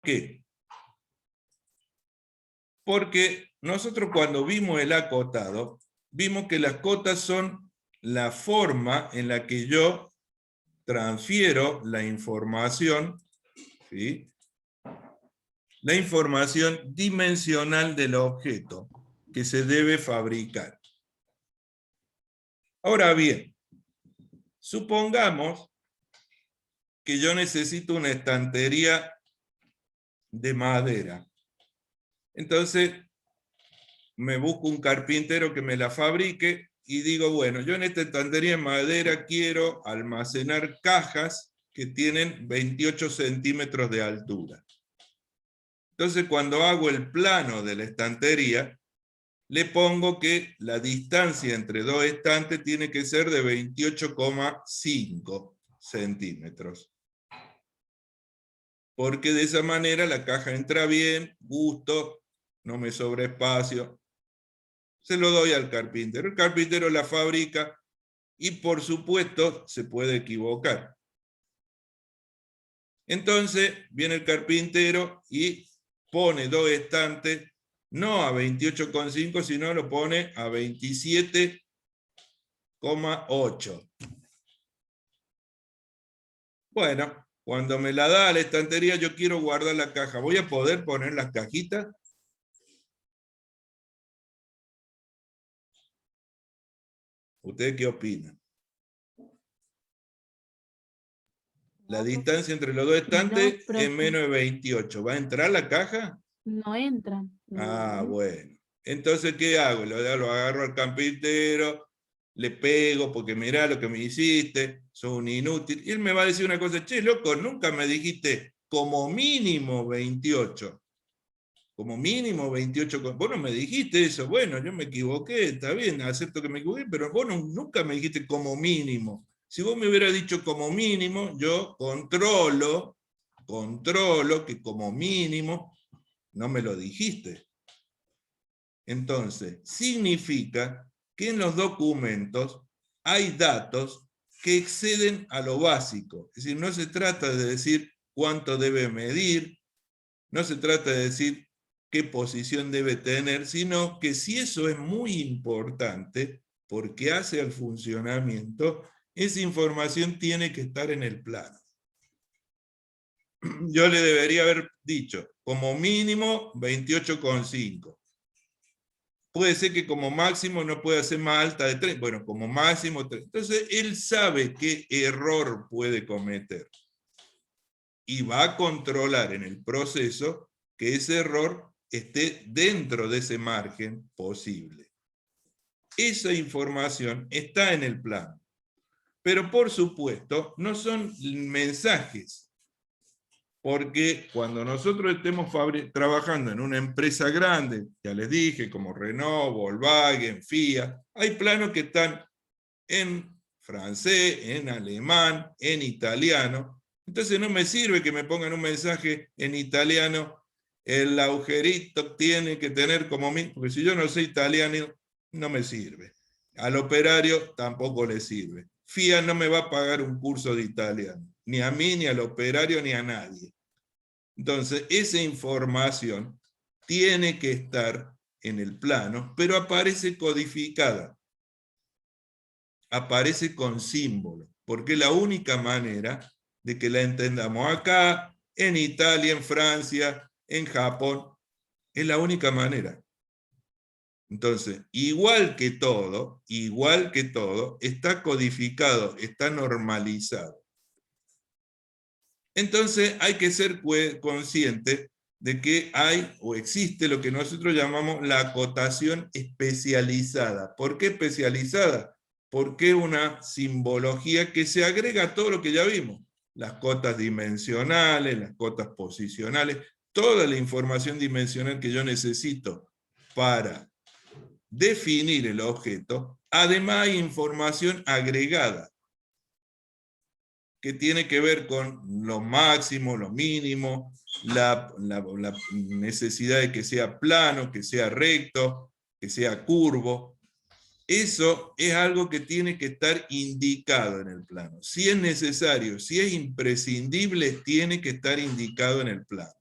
qué? Porque nosotros cuando vimos el acotado, vimos que las cotas son la forma en la que yo transfiero la información, ¿sí? La información dimensional del objeto que se debe fabricar. Ahora bien, supongamos que yo necesito una estantería de madera. Entonces, me busco un carpintero que me la fabrique y digo, bueno, yo en esta estantería de madera quiero almacenar cajas que tienen 28 centímetros de altura. Entonces, cuando hago el plano de la estantería, le pongo que la distancia entre dos estantes tiene que ser de 28,5 centímetros. Porque de esa manera la caja entra bien, gusto, no me sobra espacio. Se lo doy al carpintero. El carpintero la fabrica y por supuesto se puede equivocar. Entonces viene el carpintero y pone dos estantes, no a 28,5, sino lo pone a 27,8. Bueno, cuando me la da a la estantería, yo quiero guardar la caja. ¿Voy a poder poner las cajitas? ¿Ustedes qué opinan? La distancia entre los dos estantes es menos de 28. ¿Va a entrar la caja? No entran. Ah, bueno. Entonces, ¿qué hago? Lo agarro al carpintero, le pego porque mirá lo que me hiciste, sos un inútil. Y él me va a decir una cosa, che, loco, nunca me dijiste como mínimo 28. Como mínimo 28. Vos no me dijiste eso. Bueno, yo me equivoqué, está bien, acepto que me equivoqué, pero vos nunca me dijiste como mínimo. Si vos me hubieras dicho como mínimo, yo controlo que como mínimo no me lo dijiste. Entonces, significa que en los documentos hay datos que exceden a lo básico. Es decir, no se trata de decir cuánto debe medir, no se trata de decir qué posición debe tener, sino que si eso es muy importante, porque hace al funcionamiento, esa información tiene que estar en el plano. Yo le debería haber dicho, como mínimo 28,5. Puede ser que como máximo no pueda ser más alta de 3. Bueno, como máximo 3. Entonces, él sabe qué error puede cometer. Y va a controlar en el proceso que ese error esté dentro de ese margen posible. Esa información está en el plano. Pero por supuesto, no son mensajes. Porque cuando nosotros estemos trabajando en una empresa grande, ya les dije, como Renault, Volkswagen, Fiat, hay planos que están en francés, en alemán, en italiano. Entonces no me sirve que me pongan un mensaje en italiano, el agujerito tiene que tener como mínimo, porque si yo no sé italiano, no me sirve. Al operario tampoco le sirve. Fiat no me va a pagar un curso de italiano, ni a mí, ni al operario, ni a nadie. Entonces, esa información tiene que estar en el plano, pero aparece codificada. Aparece con símbolo, porque es la única manera de que la entendamos acá, en Italia, en Francia, en Japón. Es la única manera. Entonces, igual que todo, está codificado, está normalizado. Entonces hay que ser consciente de que hay o existe lo que nosotros llamamos la acotación especializada. ¿Por qué especializada? Porque es una simbología que se agrega a todo lo que ya vimos. Las cotas dimensionales, las cotas posicionales, toda la información dimensional que yo necesito para definir el objeto. Además hay información agregada que tiene que ver con lo máximo, lo mínimo, la necesidad de que sea plano, que sea recto, que sea curvo. Eso es algo que tiene que estar indicado en el plano. Si es necesario, si es imprescindible, tiene que estar indicado en el plano.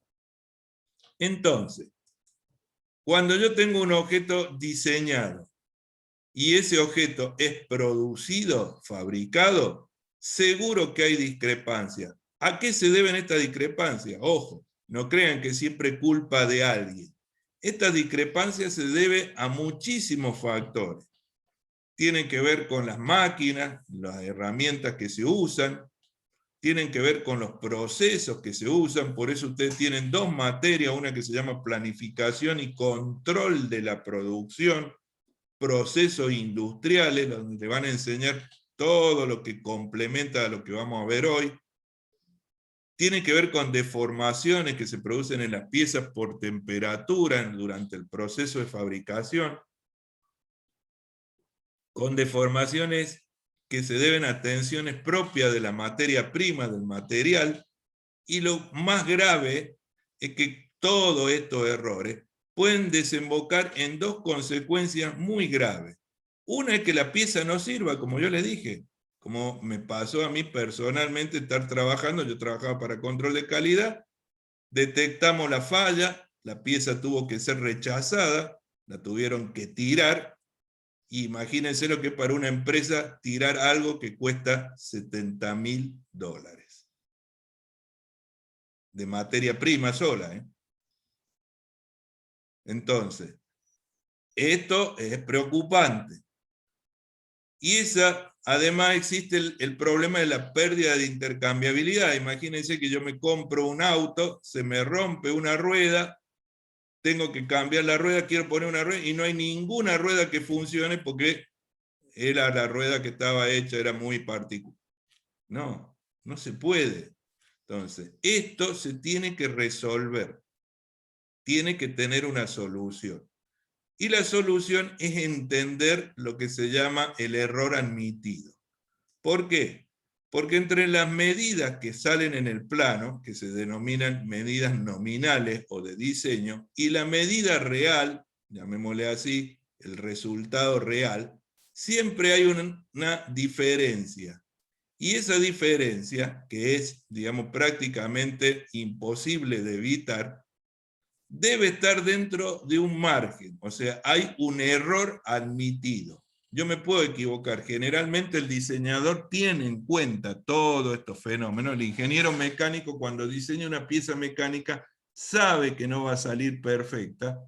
Entonces, cuando yo tengo un objeto diseñado y ese objeto es producido, fabricado, seguro que hay discrepancias. ¿A qué se deben estas discrepancias? Ojo, no crean que siempre es culpa de alguien. Estas discrepancias se deben a muchísimos factores. Tienen que ver con las máquinas, las herramientas que se usan, tienen que ver con los procesos que se usan, por eso ustedes tienen dos materias, una que se llama planificación y control de la producción, procesos industriales, donde te van a enseñar todo lo que complementa a lo que vamos a ver hoy. Tiene que ver con deformaciones que se producen en las piezas por temperatura durante el proceso de fabricación, con deformaciones que se deben a tensiones propias de la materia prima, del material, y lo más grave es que todos estos errores pueden desembocar en dos consecuencias muy graves. Una es que la pieza no sirva, como yo les dije, como me pasó a mí personalmente estar trabajando, yo trabajaba para control de calidad, detectamos la falla, la pieza tuvo que ser rechazada, la tuvieron que tirar. Imagínense lo que es para una empresa tirar algo que cuesta $70.000 de materia prima sola. Entonces, esto es preocupante. Y además existe el problema de la pérdida de intercambiabilidad. Imagínense que yo me compro un auto, se me rompe una rueda, tengo que cambiar la rueda, quiero poner una rueda, y no hay ninguna rueda que funcione porque era la rueda que estaba hecha, era muy particular. No, no se puede. Entonces, esto se tiene que resolver. Tiene que tener una solución. Y la solución es entender lo que se llama el error admitido. ¿Por qué? Porque entre las medidas que salen en el plano, que se denominan medidas nominales o de diseño, y la medida real, llamémosle así, el resultado real, siempre hay una diferencia. Y esa diferencia, que es, digamos, prácticamente imposible de evitar, debe estar dentro de un margen, o sea, hay un error admitido. Yo me puedo equivocar, generalmente el diseñador tiene en cuenta todos estos fenómenos, el ingeniero mecánico cuando diseña una pieza mecánica sabe que no va a salir perfecta,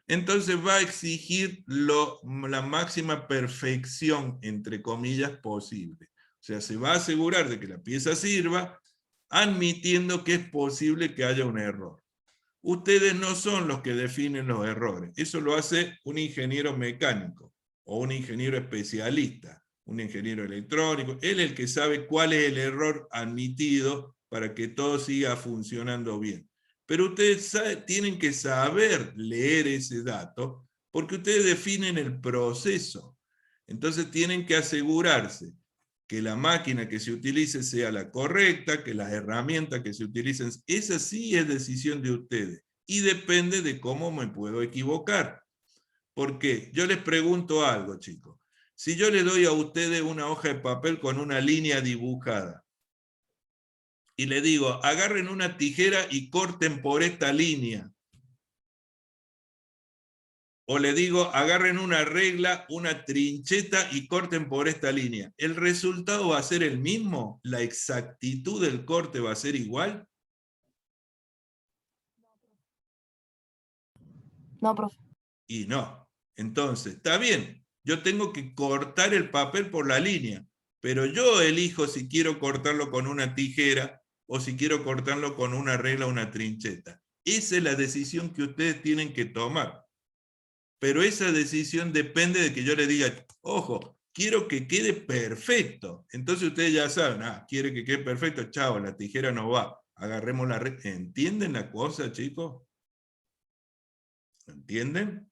entonces va a exigir la máxima perfección, entre comillas, posible. O sea, se va a asegurar de que la pieza sirva, admitiendo que es posible que haya un error. Ustedes no son los que definen los errores. Eso lo hace un ingeniero mecánico o un ingeniero especialista, un ingeniero electrónico. Él es el que sabe cuál es el error admitido para que todo siga funcionando bien. Pero ustedes tienen que saber leer ese dato porque ustedes definen el proceso. Entonces tienen que asegurarse que la máquina que se utilice sea la correcta, que las herramientas que se utilicen, esa sí es decisión de ustedes. Y depende de cómo me puedo equivocar. ¿Por qué? Yo les pregunto algo, chicos. Si yo les doy a ustedes una hoja de papel con una línea dibujada, y le digo, agarren una tijera y corten por esta línea, o le digo, agarren una regla, una trincheta y corten por esta línea, ¿el resultado va a ser el mismo? ¿La exactitud del corte va a ser igual? No, profe. Y no. Entonces, está bien, yo tengo que cortar el papel por la línea, pero yo elijo si quiero cortarlo con una tijera o si quiero cortarlo con una regla o una trincheta. Esa es la decisión que ustedes tienen que tomar. Pero esa decisión depende de que yo le diga, ojo, quiero que quede perfecto. Entonces ustedes ya saben, quiere que quede perfecto, chao, la tijera no va, agarremos la regla. ¿Entienden la cosa, chicos? ¿Entienden?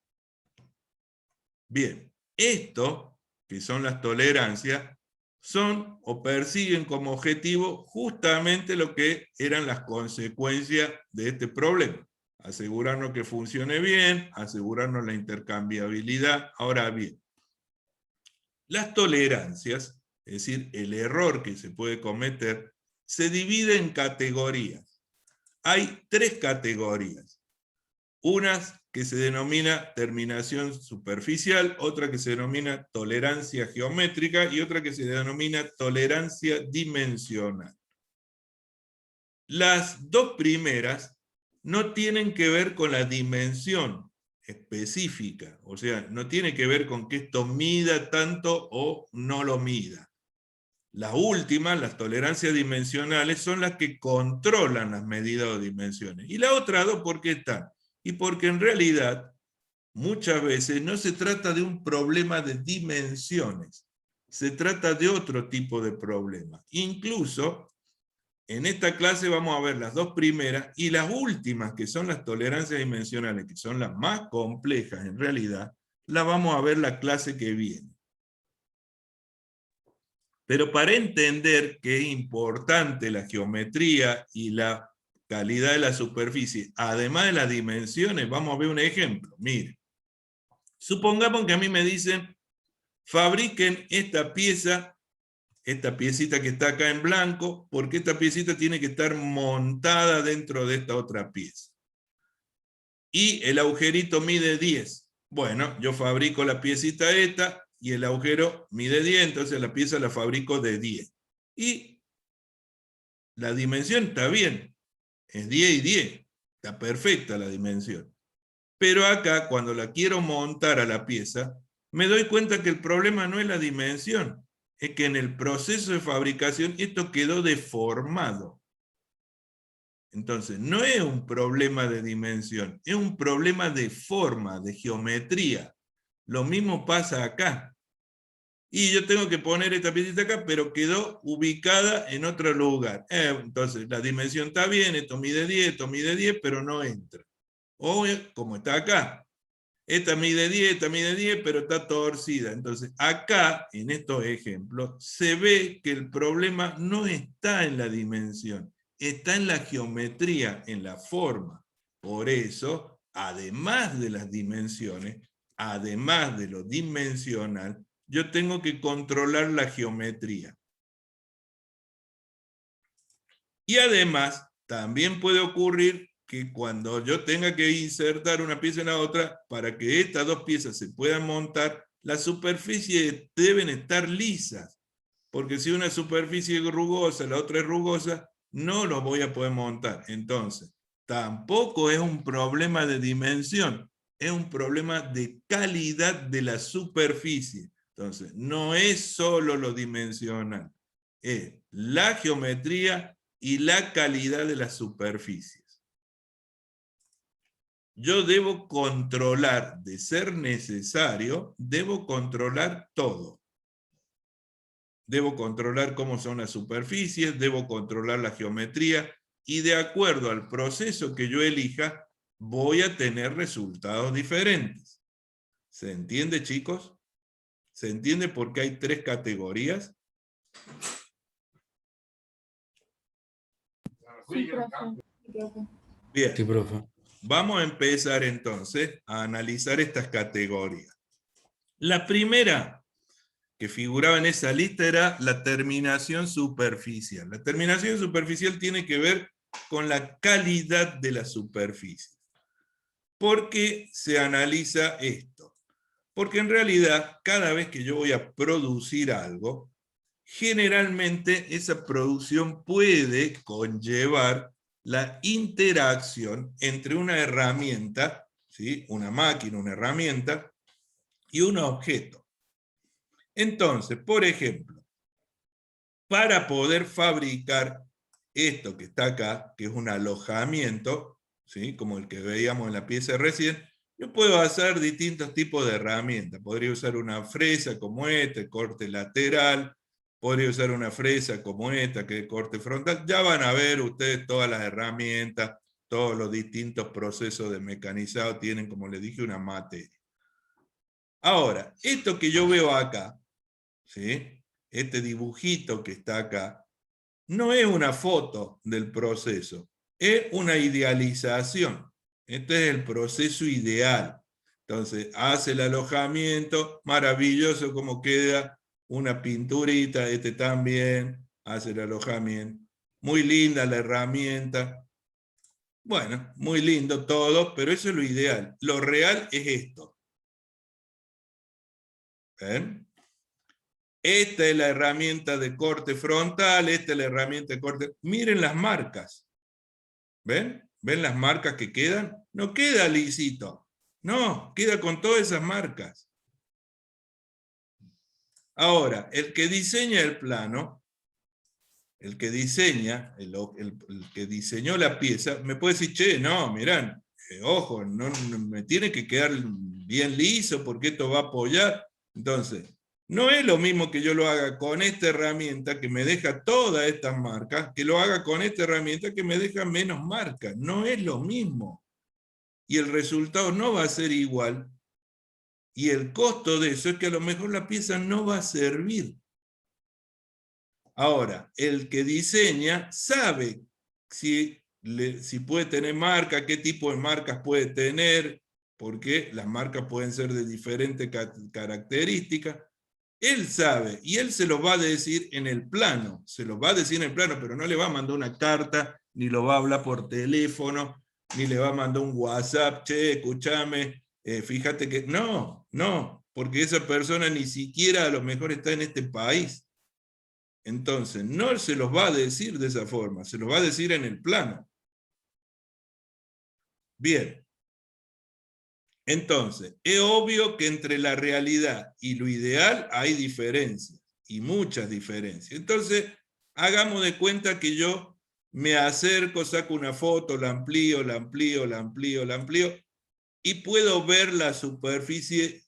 Bien, esto, que son las tolerancias, son o persiguen como objetivo justamente lo que eran las consecuencias de este problema. Asegurarnos que funcione bien, asegurarnos la intercambiabilidad. Ahora bien, las tolerancias, es decir, el error que se puede cometer, se divide en categorías. Hay tres categorías. Unas que se denomina terminación superficial, otra que se denomina tolerancia geométrica y otra que se denomina tolerancia dimensional. Las dos primeras no tienen que ver con la dimensión específica, o sea, no tiene que ver con que esto mida tanto o no lo mida. Las últimas, las tolerancias dimensionales, son las que controlan las medidas o dimensiones. Y las otras dos, ¿por qué están? Y porque en realidad, muchas veces no se trata de un problema de dimensiones, se trata de otro tipo de problema. Incluso, en esta clase vamos a ver las dos primeras y las últimas, que son las tolerancias dimensionales, que son las más complejas en realidad, las vamos a ver la clase que viene. Pero para entender que es importante la geometría y la calidad de la superficie, además de las dimensiones, vamos a ver un ejemplo. Mire, supongamos que a mí me dicen, fabriquen esta pieza, esta piecita que está acá en blanco, porque esta piecita tiene que estar montada dentro de esta otra pieza. Y el agujerito mide 10. Bueno, yo fabrico la piecita esta, y el agujero mide 10, entonces la pieza la fabrico de 10. Y la dimensión está bien, es 10 y 10, está perfecta la dimensión. Pero acá, cuando la quiero montar a la pieza, me doy cuenta que el problema no es la dimensión, es que en el proceso de fabricación esto quedó deformado. Entonces, no es un problema de dimensión, es un problema de forma, de geometría. Lo mismo pasa acá. Y yo tengo que poner esta piecita acá, pero quedó ubicada en otro lugar. Entonces, la dimensión está bien, esto mide 10, pero no entra. O como está acá. Esta mide 10, pero está torcida. Entonces, acá, en estos ejemplos, se ve que el problema no está en la dimensión, está en la geometría, en la forma. Por eso, además de las dimensiones, además de lo dimensional, yo tengo que controlar la geometría. Y además, también puede ocurrir que cuando yo tenga que insertar una pieza en la otra, para que estas dos piezas se puedan montar, las superficies deben estar lisas. Porque si una superficie es rugosa, la otra es rugosa, no lo voy a poder montar. Entonces, tampoco es un problema de dimensión, es un problema de calidad de la superficie. Entonces, no es solo lo dimensional, es la geometría y la calidad de las superficies. Yo debo controlar, de ser necesario, debo controlar todo. Debo controlar cómo son las superficies, debo controlar la geometría, y de acuerdo al proceso que yo elija, voy a tener resultados diferentes. ¿Se entiende, chicos? ¿Se entiende por qué hay tres categorías? Sí, profe. Bien. Sí, profe. Vamos a empezar entonces a analizar estas categorías. La primera que figuraba en esa lista era la terminación superficial. La terminación superficial tiene que ver con la calidad de la superficie. ¿Por qué se analiza esto? Porque en realidad, cada vez que yo voy a producir algo, generalmente esa producción puede conllevar la interacción entre una herramienta, ¿sí? Una máquina, una herramienta, y un objeto. Entonces, por ejemplo, para poder fabricar esto que está acá, que es un alojamiento, ¿sí? Como el que veíamos en la pieza recién, yo puedo hacer distintos tipos de herramientas. Podría usar una fresa como esta, corte lateral. Podría usar una fresa como esta, que es corte frontal. Ya van a ver ustedes todas las herramientas, todos los distintos procesos de mecanizado tienen, como les dije, una materia. Ahora, esto que yo veo acá, ¿sí? Este dibujito que está acá, no es una foto del proceso, es una idealización. Este es el proceso ideal. Entonces, hace el alojamiento, maravilloso como queda, una pinturita, este también, hace el alojamiento. Muy linda la herramienta. Bueno, muy lindo todo, pero eso es lo ideal. Lo real es esto. ¿Ven? Esta es la herramienta de corte frontal, esta es la herramienta de corte... Miren las marcas. ¿Ven? ¿Ven las marcas que quedan? No queda lisito. No, queda con todas esas marcas. Ahora, el que diseña el plano, el que diseña, el que diseñó la pieza, me puede decir, che, no, mirá, ojo, no me tiene que quedar bien liso porque esto va a apoyar. Entonces, no es lo mismo que yo lo haga con esta herramienta que me deja todas estas marcas, que lo haga con esta herramienta que me deja menos marcas. No es lo mismo. Y el resultado no va a ser igual. Y el costo de eso es que a lo mejor la pieza no va a servir. Ahora, el que diseña sabe si puede tener marca, qué tipo de marcas puede tener, porque las marcas pueden ser de diferentes características. Él sabe, y él se los va a decir en el plano, se los va a decir en el plano, pero no le va a mandar una carta, ni lo va a hablar por teléfono, ni le va a mandar un WhatsApp, che, escúchame, fíjate que... No, porque esa persona ni siquiera a lo mejor está en este país. Entonces, no se los va a decir de esa forma, se los va a decir en el plano. Bien. Entonces, es obvio que entre la realidad y lo ideal hay diferencias, y muchas diferencias. Entonces, hagamos de cuenta que yo me acerco, saco una foto, la amplío, y puedo ver la superficie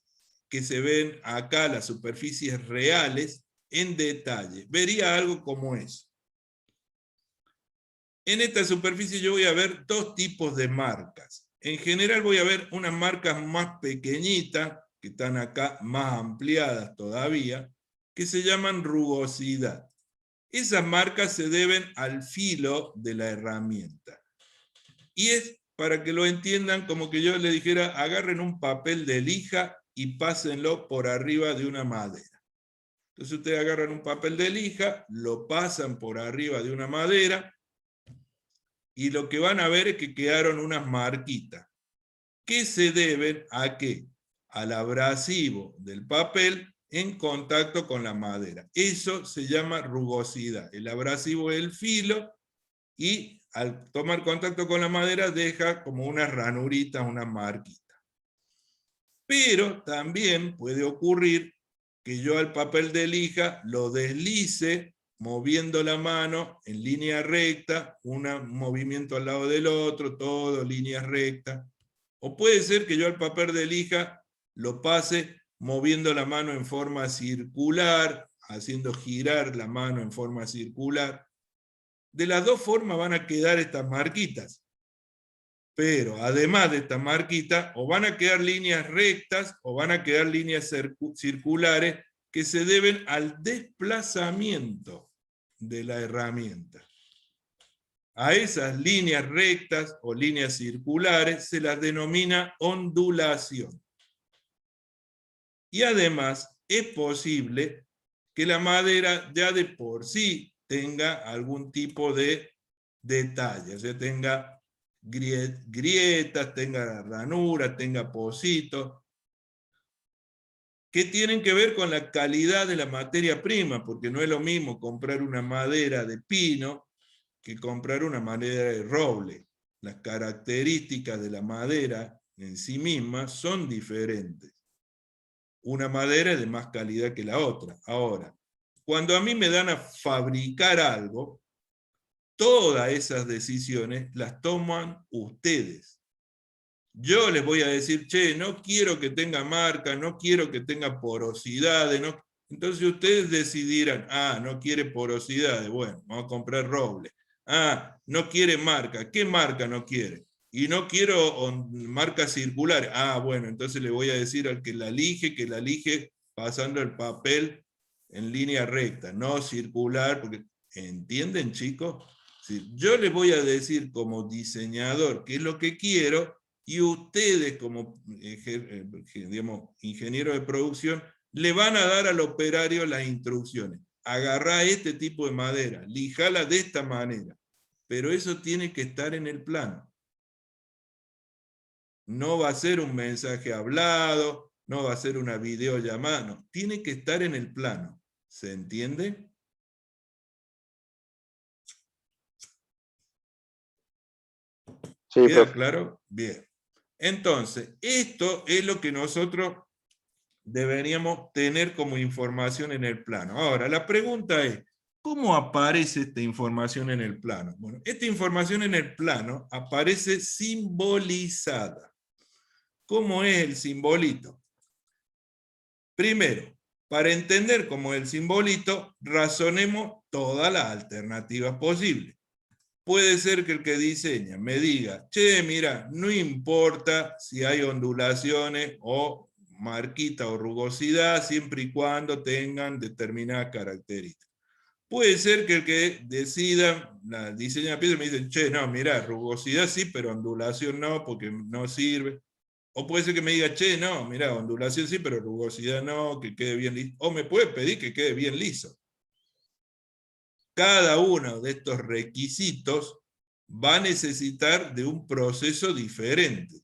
que se ven acá, las superficies reales, en detalle. Vería algo como eso. En esta superficie yo voy a ver dos tipos de marcas. En general voy a ver unas marcas más pequeñitas, que están acá más ampliadas todavía, que se llaman rugosidad. Esas marcas se deben al filo de la herramienta. Y es para que lo entiendan como que yo le dijera, agarren un papel de lija y pásenlo por arriba de una madera. Entonces ustedes agarran un papel de lija, lo pasan por arriba de una madera, y lo que van a ver es que quedaron unas marquitas, que se deben a qué? Al abrasivo del papel en contacto con la madera. Eso se llama rugosidad. El abrasivo es el filo, y al tomar contacto con la madera deja como unas ranuritas, unas marquitas. Pero también puede ocurrir que yo al papel de lija lo deslice moviendo la mano en línea recta, un movimiento al lado del otro, todo líneas rectas. O puede ser que yo al papel de lija lo pase moviendo la mano en forma circular, haciendo girar la mano en forma circular. De las dos formas van a quedar estas marquitas. Pero además de esta marquita, o van a quedar líneas rectas o van a quedar líneas circulares que se deben al desplazamiento de la herramienta. A esas líneas rectas o líneas circulares se las denomina ondulación. Y además es posible que la madera ya de por sí tenga algún tipo de detalle, o sea, tenga grietas, tenga ranuras, tenga pocitos, que tienen que ver con la calidad de la materia prima, porque no es lo mismo comprar una madera de pino que comprar una madera de roble. Las características de la madera en sí misma son diferentes. Una madera es de más calidad que la otra. Ahora, cuando a mí me dan a fabricar algo, todas esas decisiones las toman ustedes. Yo les voy a decir, che, no quiero que tenga marca, no quiero que tenga porosidades. No... Entonces ustedes decidirán, no quiere porosidades, bueno, vamos a comprar roble. No quiere marca, ¿qué marca no quiere? Y no quiero marcas circulares. Bueno, entonces le voy a decir al que la elige pasando el papel en línea recta, no circular, porque, ¿entienden, chicos? Yo les voy a decir como diseñador qué es lo que quiero, y ustedes como digamos, ingeniero de producción le van a dar al operario las instrucciones. Agarrá este tipo de madera, lijala de esta manera. Pero eso tiene que estar en el plano. No va a ser un mensaje hablado, no va a ser una videollamada, no. Tiene que estar en el plano. ¿Se entiende? Sí, ¿Queda profe. claro? Bien. Entonces, esto es lo que nosotros deberíamos tener como información en el plano. Ahora, la pregunta es, ¿cómo aparece esta información en el plano? Bueno, esta información en el plano aparece simbolizada. ¿Cómo es el simbolito? Primero, para entender cómo es el simbolito, razonemos todas las alternativas posibles. Puede ser que el que diseña me diga, che, mira, no importa si hay ondulaciones o marquita o rugosidad, siempre y cuando tengan determinadas características. Puede ser que el que decida, diseña la pieza, me dice, che, no, mira, rugosidad sí, pero ondulación no, porque no sirve. O puede ser que me diga, che, no, mira, ondulación sí, pero rugosidad no, que quede bien liso. O me puede pedir que quede bien liso. Cada uno de estos requisitos va a necesitar de un proceso diferente.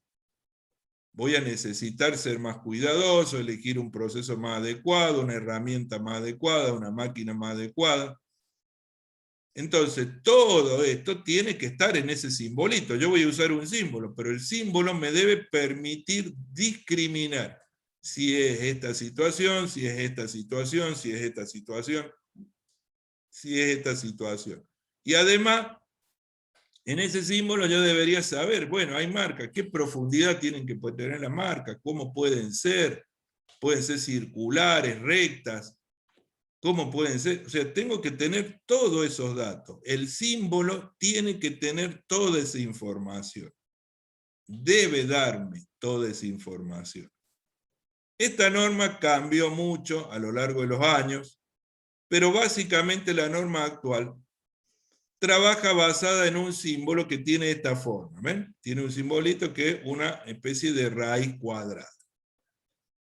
Voy a necesitar ser más cuidadoso, elegir un proceso más adecuado, una herramienta más adecuada, una máquina más adecuada. Entonces, todo esto tiene que estar en ese simbolito. Yo voy a usar un símbolo, pero el símbolo me debe permitir discriminar si es esta situación, si es esta situación, si es esta situación, si es esta situación. Y además, en ese símbolo yo debería saber, bueno, hay marcas, ¿qué profundidad tienen que tener las marcas? ¿Cómo pueden ser? ¿Pueden ser circulares, rectas? ¿Cómo pueden ser? O sea, tengo que tener todos esos datos. El símbolo tiene que tener toda esa información. Debe darme toda esa información. Esta norma cambió mucho a lo largo de los años, pero básicamente la norma actual trabaja basada en un símbolo que tiene esta forma. ¿Ven? Tiene un simbolito que es una especie de raíz cuadrada.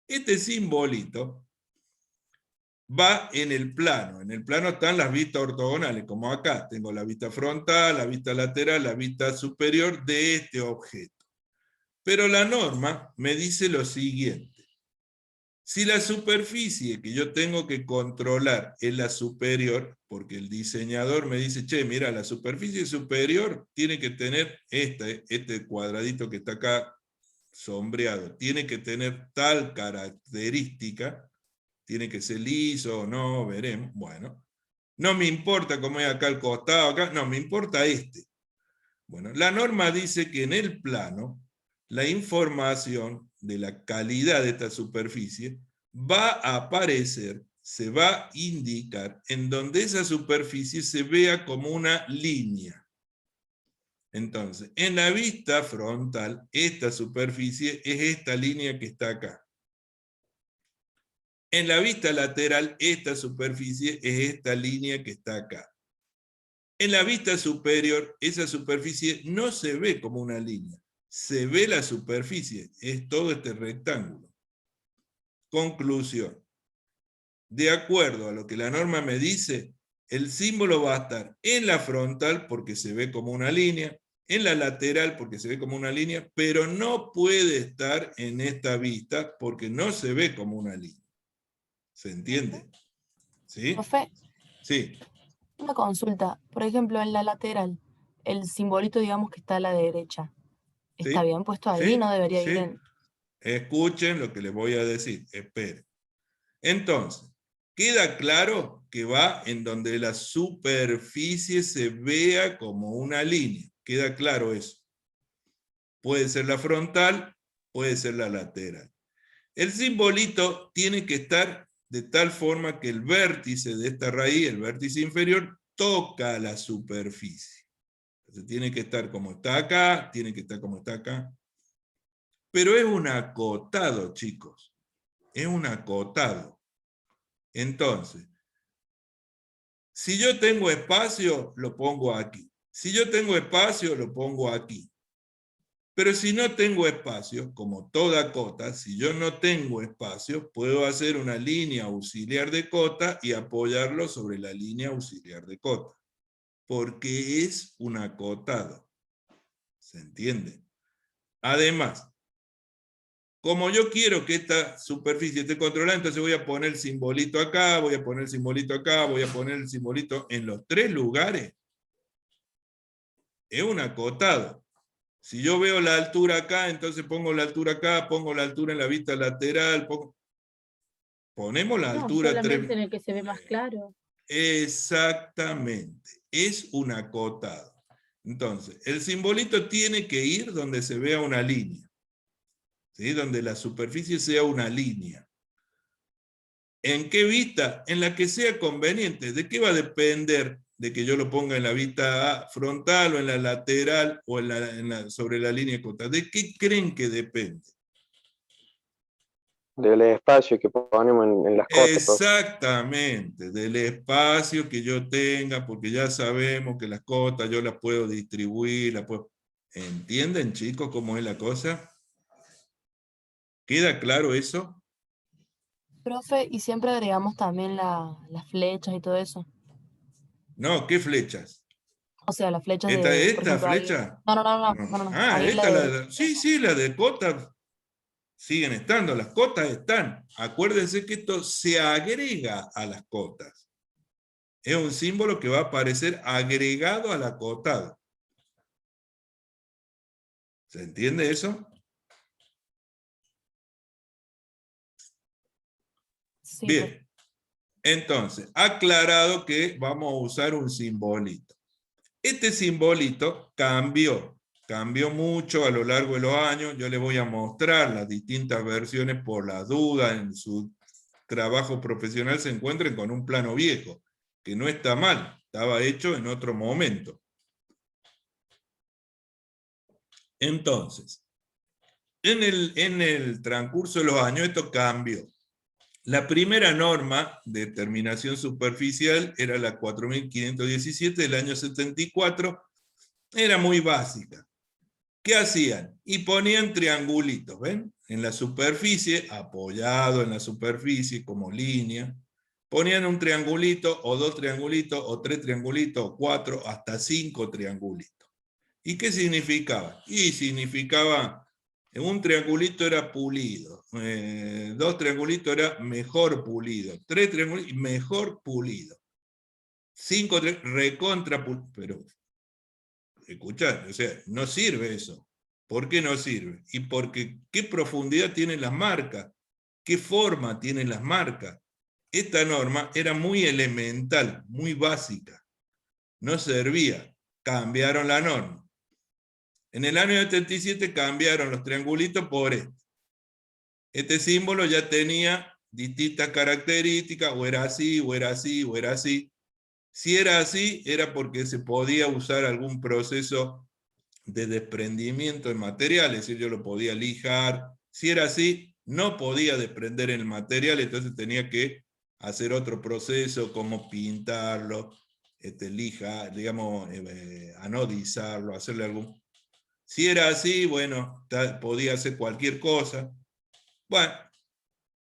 Este simbolito va en el plano. En el plano están las vistas ortogonales, como acá. Tengo la vista frontal, la vista lateral, la vista superior de este objeto. Pero la norma me dice lo siguiente. Si la superficie que yo tengo que controlar es la superior, porque el diseñador me dice, che, mira, la superficie superior tiene que tener este cuadradito que está acá sombreado, tiene que tener tal característica, tiene que ser liso o no, veremos, bueno. No me importa cómo es acá al costado, acá, no, me importa este. Bueno, la norma dice que en el plano, la información de la calidad de esta superficie va a aparecer, se va a indicar en donde esa superficie se vea como una línea. Entonces, en la vista frontal, esta superficie es esta línea que está acá. En la vista lateral, esta superficie es esta línea que está acá. En la vista superior, esa superficie no se ve como una línea, se ve la superficie, es todo este rectángulo. Conclusión. De acuerdo a lo que la norma me dice, el símbolo va a estar en la frontal porque se ve como una línea, en la lateral porque se ve como una línea, pero no puede estar en esta vista porque no se ve como una línea. ¿Se entiende? ¿Sí? Profe, Sí. una consulta. Por ejemplo, en la lateral, el simbolito, digamos que está a la derecha. ¿Está ¿Sí? bien puesto ahí? ¿Sí? ¿No debería ir ¿Sí? en...? Escuchen lo que les voy a decir. Esperen. Entonces, queda claro que va en donde la superficie se vea como una línea. Queda claro eso. Puede ser la frontal, puede ser la lateral. El simbolito tiene que estar de tal forma que el vértice de esta raíz, el vértice inferior, toca la superficie. Entonces tiene que estar como está acá, tiene que estar como está acá. Pero es un acotado, chicos. Es un acotado. Entonces, si yo tengo espacio, lo pongo aquí. Si yo tengo espacio, lo pongo aquí. Pero si no tengo espacio, como toda cota, si yo no tengo espacio, puedo hacer una línea auxiliar de cota y apoyarlo sobre la línea auxiliar de cota. Porque es un acotado. ¿Se entiende? Además, como yo quiero que esta superficie esté controlada, entonces voy a poner el simbolito acá, voy a poner el simbolito acá, voy a poner el simbolito en los 3 lugares. Es un acotado. Si yo veo la altura acá, entonces pongo la altura acá, pongo la altura en la vista lateral, ponemos la No, altura solamente en el que se ve más claro. Exactamente, es un acotado. Entonces, el simbolito tiene que ir donde se vea una línea, ¿sí? Donde la superficie sea una línea. ¿En qué vista? En la que sea conveniente. ¿De qué va a depender de que yo lo ponga en la vista frontal o en la lateral o sobre la línea acotada? ¿De qué creen que depende? Del espacio que ponemos en las cotas. Exactamente, del espacio que yo tenga, porque ya sabemos que las cotas yo las puedo distribuir, ¿Entienden, chicos, cómo es la cosa? ¿Queda claro eso? Profe, y siempre agregamos también las flechas y todo eso. No, ¿qué flechas? O sea, las flechas ¿Esta, de, por esta ejemplo, ahí. flecha? No. Ah, Ahí esta, la sí, la de cotas siguen estando, las cotas están. Acuérdense que esto se agrega a las cotas. Es un símbolo que va a aparecer agregado al acotado. ¿Se entiende eso? Sí, Bien. Entonces, aclarado que vamos a usar un simbolito. Este simbolito cambió mucho a lo largo de los años. Yo les voy a mostrar las distintas versiones por la duda en su trabajo profesional se encuentren con un plano viejo, que no está mal, estaba hecho en otro momento. Entonces, en el transcurso de los años esto cambió. La primera norma de terminación superficial era la 4517 del año 74, era muy básica. ¿Qué hacían? Y ponían triangulitos, ¿ven? En la superficie, apoyado en la superficie como línea, ponían un triangulito, o 2 triangulitos, o 3 triangulitos, o 4, hasta 5 triangulitos. ¿Y qué significaba? Y significaba, un triangulito era pulido, 2 triangulitos era mejor pulido, 3 triangulitos mejor pulido, 5 recontra pulido, pero escuchad, o sea, no sirve eso. ¿Por qué no sirve? Y porque qué profundidad tienen las marcas, qué forma tienen las marcas. Esta norma era muy elemental, muy básica, no servía. Cambiaron la norma. En el año 77 cambiaron los triangulitos por este. Este símbolo ya tenía distintas características, o era así, o era así, o era así. Si era así, era porque se podía usar algún proceso de desprendimiento en material, es decir, yo lo podía lijar. Si era así, no podía desprender el material, entonces tenía que hacer otro proceso como pintarlo, lijar, digamos, anodizarlo, hacerle algún... Si era así, bueno, podía hacer cualquier cosa. Bueno,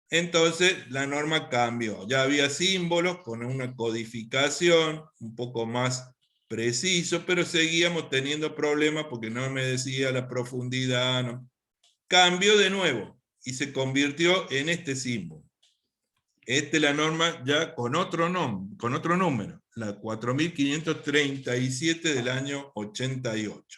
entonces la norma cambió. Ya había símbolos con una codificación un poco más preciso, pero seguíamos teniendo problemas porque no me decía la profundidad. No. Cambió de nuevo y se convirtió en este símbolo. Esta es la norma ya con otro número, la 4537 del año 88.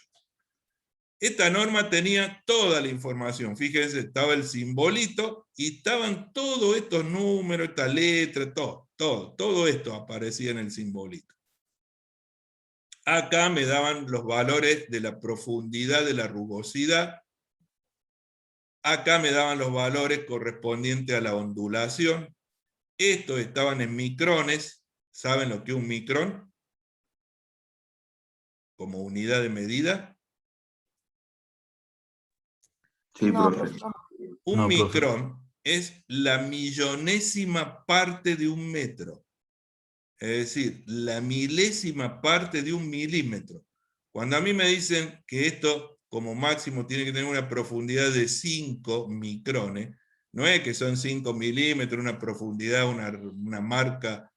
Esta norma tenía toda la información. Fíjense, estaba el simbolito y estaban todos estos números, esta letra, todo esto aparecía en el simbolito. Acá me daban los valores de la profundidad de la rugosidad. Acá me daban los valores correspondientes a la ondulación. Estos estaban en micrones. ¿Saben lo que es un micrón? Como unidad de medida. Sí, no, profe. profe, no. Un No, profe. micrón es la millonésima parte de un metro. Es decir, la milésima parte de un milímetro. Cuando a mí me dicen que esto como máximo tiene que tener una profundidad de 5 micrones, no es que son 5 milímetros, una profundidad, una marca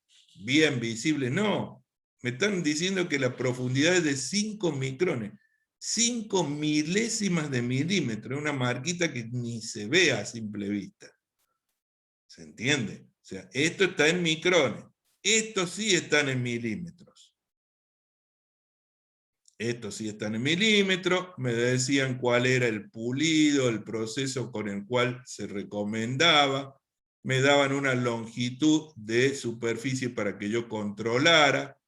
bien visible, no. Me están diciendo que la profundidad es de 5 micrones. 5 milésimas de milímetro, una marquita que ni se ve a simple vista. ¿Se entiende? O sea, esto está en micrones, estos sí están en milímetros. Estos sí están en milímetros, me decían cuál era el pulido, el proceso con el cual se recomendaba, me daban una longitud de superficie para que yo controlara,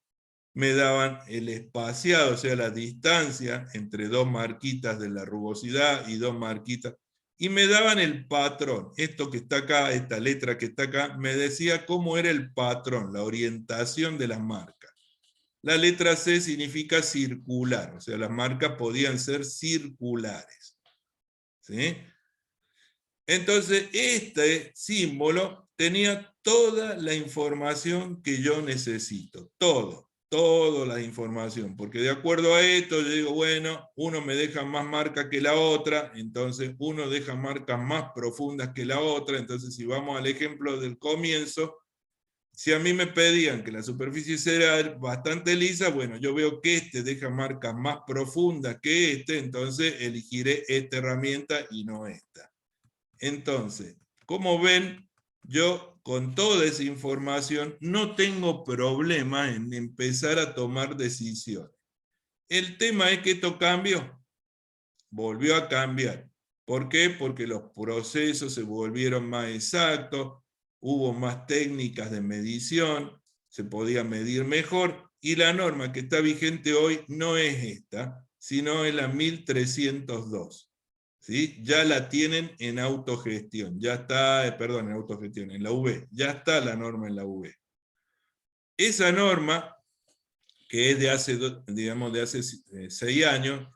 me daban el espaciado, o sea, la distancia entre dos marquitas de la rugosidad y dos marquitas, y me daban el patrón, esto que está acá, esta letra que está acá, me decía cómo era el patrón, la orientación de las marcas. La letra C significa circular, o sea, las marcas podían ser circulares. ¿Sí? Entonces, este símbolo tenía toda la información que yo necesito, toda la información, porque de acuerdo a esto yo digo, bueno, uno me deja más marca que la otra, entonces uno deja marcas más profundas que la otra, entonces si vamos al ejemplo del comienzo, si a mí me pedían que la superficie sea bastante lisa, bueno, yo veo que este deja marcas más profundas que este, entonces elegiré esta herramienta y no esta. Entonces, como ven, yo con toda esa información no tengo problema en empezar a tomar decisiones. El tema es que esto cambió, volvió a cambiar. ¿Por qué? Porque los procesos se volvieron más exactos, hubo más técnicas de medición, se podía medir mejor, y la norma que está vigente hoy no es esta, sino es la 1302. ¿Sí? Ya la tienen en autogestión, ya está, perdón, en autogestión, en la UV, ya está la norma en la UV. Esa norma, que es de hace, digamos, de hace 6 años,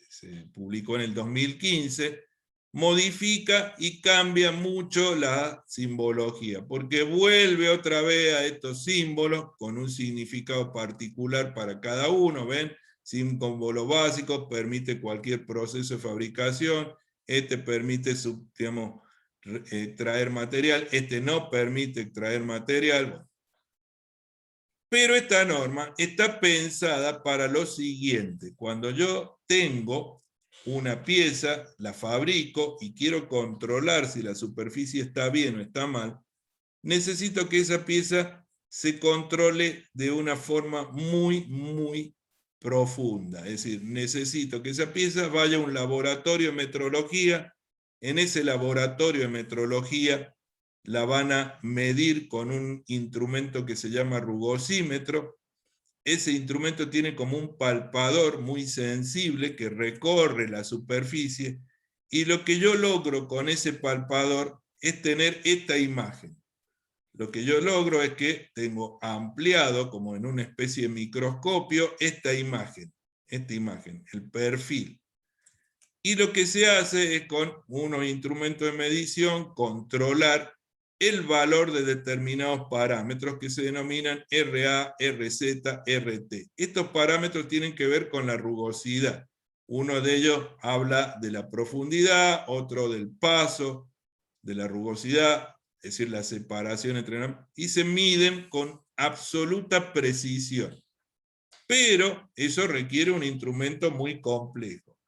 se publicó en el 2015, modifica y cambia mucho la simbología, porque vuelve otra vez a estos símbolos con un significado particular para cada uno, ¿ven? Símbolo básico permite cualquier proceso de fabricación, este permite, digamos, traer material, este no permite traer material. Pero esta norma está pensada para lo siguiente: cuando yo tengo una pieza, la fabrico y quiero controlar si la superficie está bien o está mal, necesito que esa pieza se controle de una forma muy profunda. Es decir, necesito que esa pieza vaya a un laboratorio de metrología. En ese laboratorio de metrología la van a medir con un instrumento que se llama rugosímetro. Ese instrumento tiene como un palpador muy sensible que recorre la superficie, y lo que yo logro con ese palpador es tener esta imagen. Lo que yo logro es que tengo ampliado, como en una especie de microscopio, esta imagen, el perfil. Y lo que se hace es, con unos instrumentos de medición, controlar el valor de determinados parámetros que se denominan RA, RZ, RT. Estos parámetros tienen que ver con la rugosidad. Uno de ellos habla de la profundidad, otro del paso, de la rugosidad, es decir, la separación entre... y se miden con absoluta precisión. Pero eso requiere un instrumento muy complejo.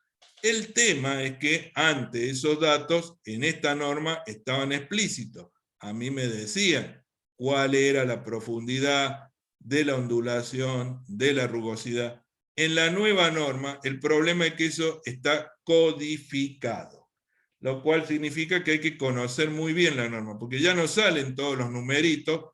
El tema es que antes esos datos en esta norma estaban explícitos. A mí me decían cuál era la profundidad de la ondulación, de la rugosidad. En la nueva norma, el problema es que eso está codificado, lo cual significa que hay que conocer muy bien la norma, porque ya no salen todos los numeritos,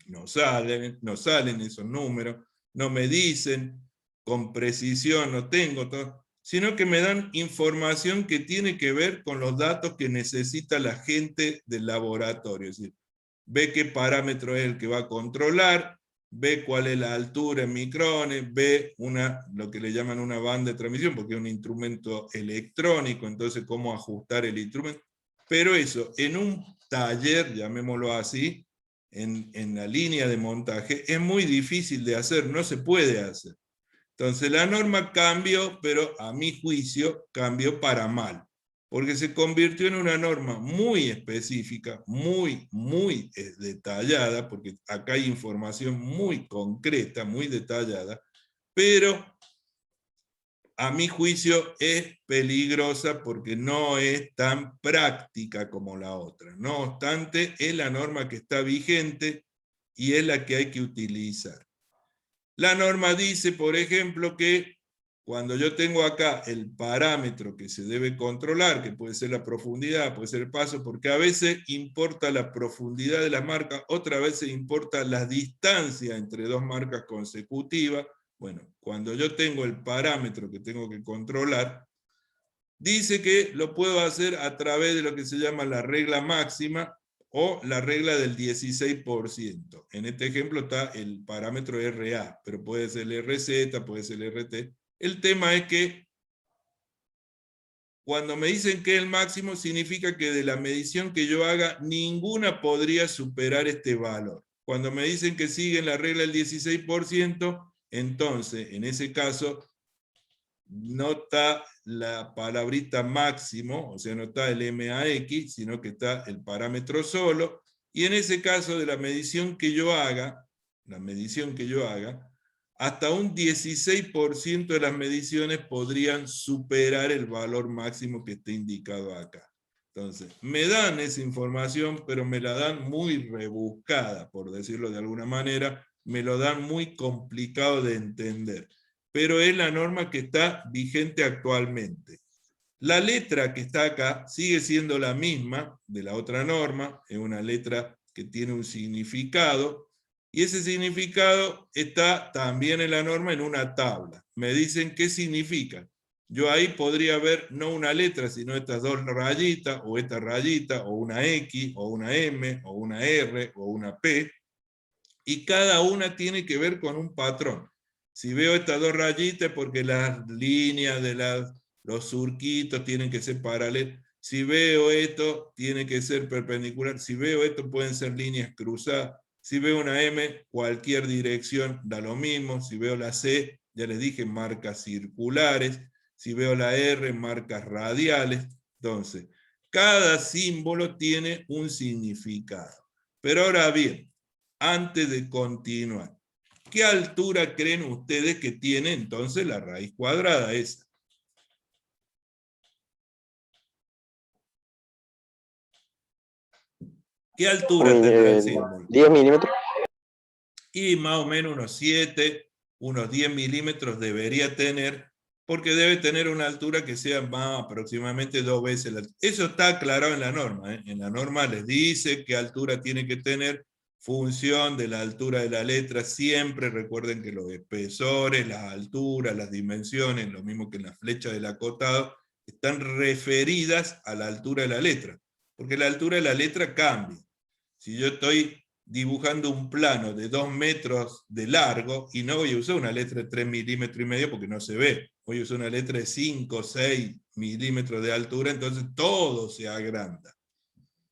no salen esos números, no me dicen con precisión, no tengo todo, sino que me dan información que tiene que ver con los datos que necesita la gente del laboratorio. Es decir, ve qué parámetro es el que va a controlar, ve cuál es la altura en micrones, ve lo que le llaman una banda de transmisión, porque es un instrumento electrónico, entonces cómo ajustar el instrumento. Pero eso, en un taller, llamémoslo así, en la línea de montaje, es muy difícil de hacer, no se puede hacer. Entonces la norma cambió, pero a mi juicio cambió para mal, porque se convirtió en una norma muy específica, muy detallada, porque acá hay información muy concreta, muy detallada, pero a mi juicio es peligrosa porque no es tan práctica como la otra. No obstante, es la norma que está vigente y es la que hay que utilizar. La norma dice, por ejemplo, que cuando yo tengo acá el parámetro que se debe controlar, que puede ser la profundidad, puede ser el paso, porque a veces importa la profundidad de la marca, otras veces importa la distancia entre dos marcas consecutivas. Bueno, cuando yo tengo el parámetro que tengo que controlar, dice que lo puedo hacer a través de lo que se llama la regla máxima o la regla del 16%. En este ejemplo está el parámetro RA, pero puede ser el RZ, puede ser el RT. El tema es que cuando me dicen que es el máximo, significa que de la medición que yo haga, ninguna podría superar este valor. Cuando me dicen que siguen la regla del 16%, entonces, en ese caso, no está la palabrita máximo, o sea, no está el MAX, sino que está el parámetro solo, y en ese caso de la medición que yo haga, hasta un 16% de las mediciones podrían superar el valor máximo que está indicado acá. Entonces, me dan esa información, pero me la dan muy rebuscada, por decirlo de alguna manera, me lo dan muy complicado de entender. Pero es la norma que está vigente actualmente. La letra que está acá sigue siendo la misma de la otra norma, es una letra que tiene un significado, y ese significado está también en la norma en una tabla. Me dicen qué significa. Yo ahí podría ver no una letra, sino estas dos rayitas, o esta rayita, o una X, o una M, o una R, o una P, y cada una tiene que ver con un patrón. Si veo estas dos rayitas es porque las líneas de los surquitos tienen que ser paralelas. Si veo esto, tiene que ser perpendicular. Si veo esto, pueden ser líneas cruzadas. Si veo una M, cualquier dirección da lo mismo. Si veo la C, ya les dije, marcas circulares. Si veo la R, marcas radiales. Entonces, cada símbolo tiene un significado. Pero ahora bien, antes de continuar, ¿qué altura creen ustedes que tiene entonces la raíz cuadrada esa? ¿Qué altura tendrá el símbolo? 10 milímetros. Y más o menos unos 7, unos 10 milímetros debería tener, porque debe tener una altura que sea más aproximadamente 2 veces la altura. Eso está aclarado en la norma, ¿eh? En la norma les dice qué altura tiene que tener, función de la altura de la letra. Siempre recuerden que los espesores, las alturas, las dimensiones, lo mismo que en la flecha del acotado, están referidas a la altura de la letra, porque la altura de la letra cambia. Si yo estoy dibujando un plano de 2 metros de largo, y no voy a usar una letra de 3,5 milímetros porque no se ve, voy a usar una letra de 5 o 6 milímetros de altura, entonces todo se agranda.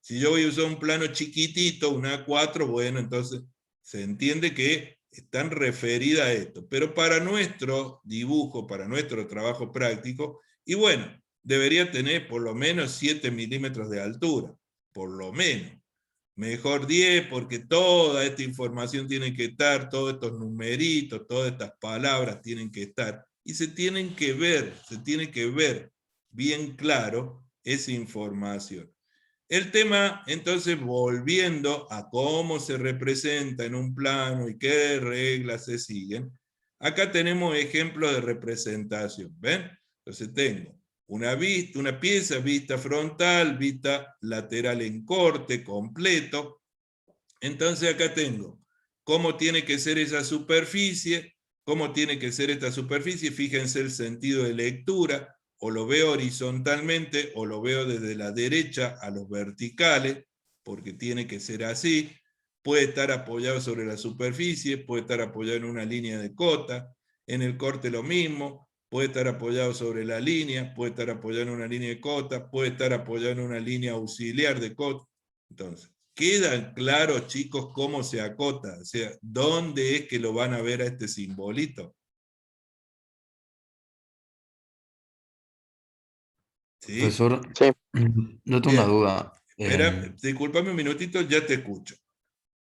Si yo voy a usar un plano chiquitito, una A4, bueno, entonces se entiende que están referidas a esto. Pero para nuestro dibujo, para nuestro trabajo práctico, y bueno, debería tener por lo menos 7 milímetros de altura, por lo menos. Mejor 10, porque toda esta información tiene que estar, todos estos numeritos, todas estas palabras tienen que estar, y se tiene que ver bien claro esa información. El tema, entonces, volviendo a cómo se representa en un plano y qué reglas se siguen, acá tenemos ejemplos de representación, ¿ven? Entonces tengo una pieza, vista frontal, vista lateral en corte, completo. Entonces acá tengo cómo tiene que ser esa superficie, cómo tiene que ser esta superficie, fíjense el sentido de lectura, o lo veo horizontalmente o lo veo desde la derecha a los verticales, porque tiene que ser así. Puede estar apoyado sobre la superficie, puede estar apoyado en una línea de cota, en el corte lo mismo, puede estar apoyado sobre la línea, puede estar apoyado en una línea de cota, puede estar apoyado en una línea auxiliar de cota. Entonces, ¿quedan claros, chicos, cómo se acota? O sea, ¿dónde es que lo van a ver a este simbolito? ¿Sí? Profesor, Sí. yo tengo una Bien. duda. Espera, discúlpame un minutito, ya te escucho.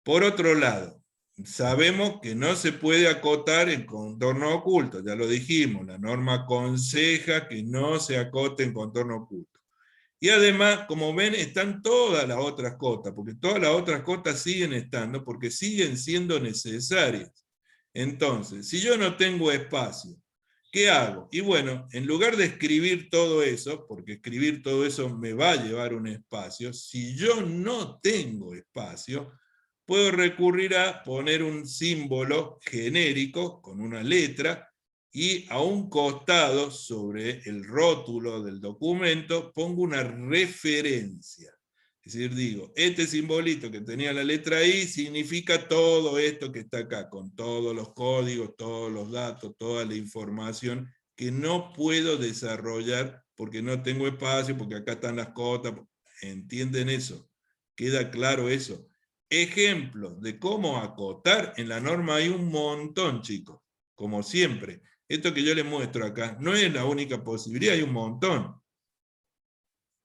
Por otro lado, sabemos que no se puede acotar en contorno oculto, ya lo dijimos, la norma aconseja que no se acote en contorno oculto. Y además, como ven, están todas las otras cotas, porque todas las otras cotas siguen estando, porque siguen siendo necesarias. Entonces, si yo no tengo espacio, ¿qué hago? Y bueno, en lugar de escribir todo eso, porque escribir todo eso me va a llevar un espacio, si yo no tengo espacio, puedo recurrir a poner un símbolo genérico con una letra y a un costado sobre el rótulo del documento pongo una referencia. Es decir, digo, este simbolito que tenía la letra I significa todo esto que está acá, con todos los códigos, todos los datos, toda la información que no puedo desarrollar porque no tengo espacio, porque acá están las cotas. ¿Entienden eso? ¿Queda claro eso? Ejemplos de cómo acotar, en la norma hay un montón, chicos, como siempre. Esto que yo les muestro acá no es la única posibilidad, hay un montón.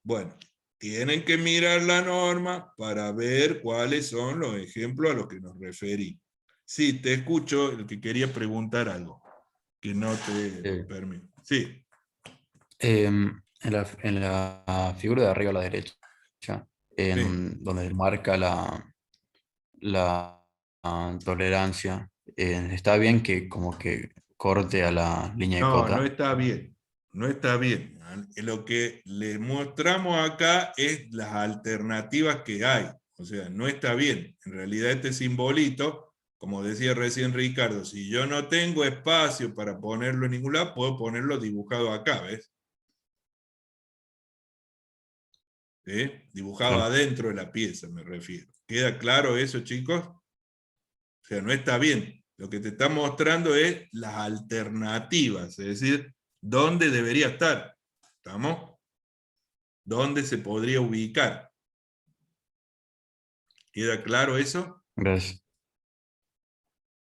Bueno, tienen que mirar la norma para ver cuáles son los ejemplos a los que nos referí. Sí, te escucho, el que quería preguntar algo, que no te permito. Sí. En la figura de arriba a la derecha, donde marca la tolerancia, está bien que como que corte a la línea de No, cota. no está bien. No está bien. Lo que le mostramos acá es las alternativas que hay. O sea, no está bien. En realidad este simbolito, como decía recién Ricardo, si yo no tengo espacio para ponerlo en ningún lado, puedo ponerlo dibujado acá, ¿ves? ¿Sí? Dibujado Claro. adentro de la pieza, me refiero. ¿Queda claro eso, chicos? O sea, no está bien. Lo que te está mostrando es las alternativas, es decir, dónde debería estar. ¿Estamos? ¿Dónde se podría ubicar? ¿Queda claro eso? Gracias.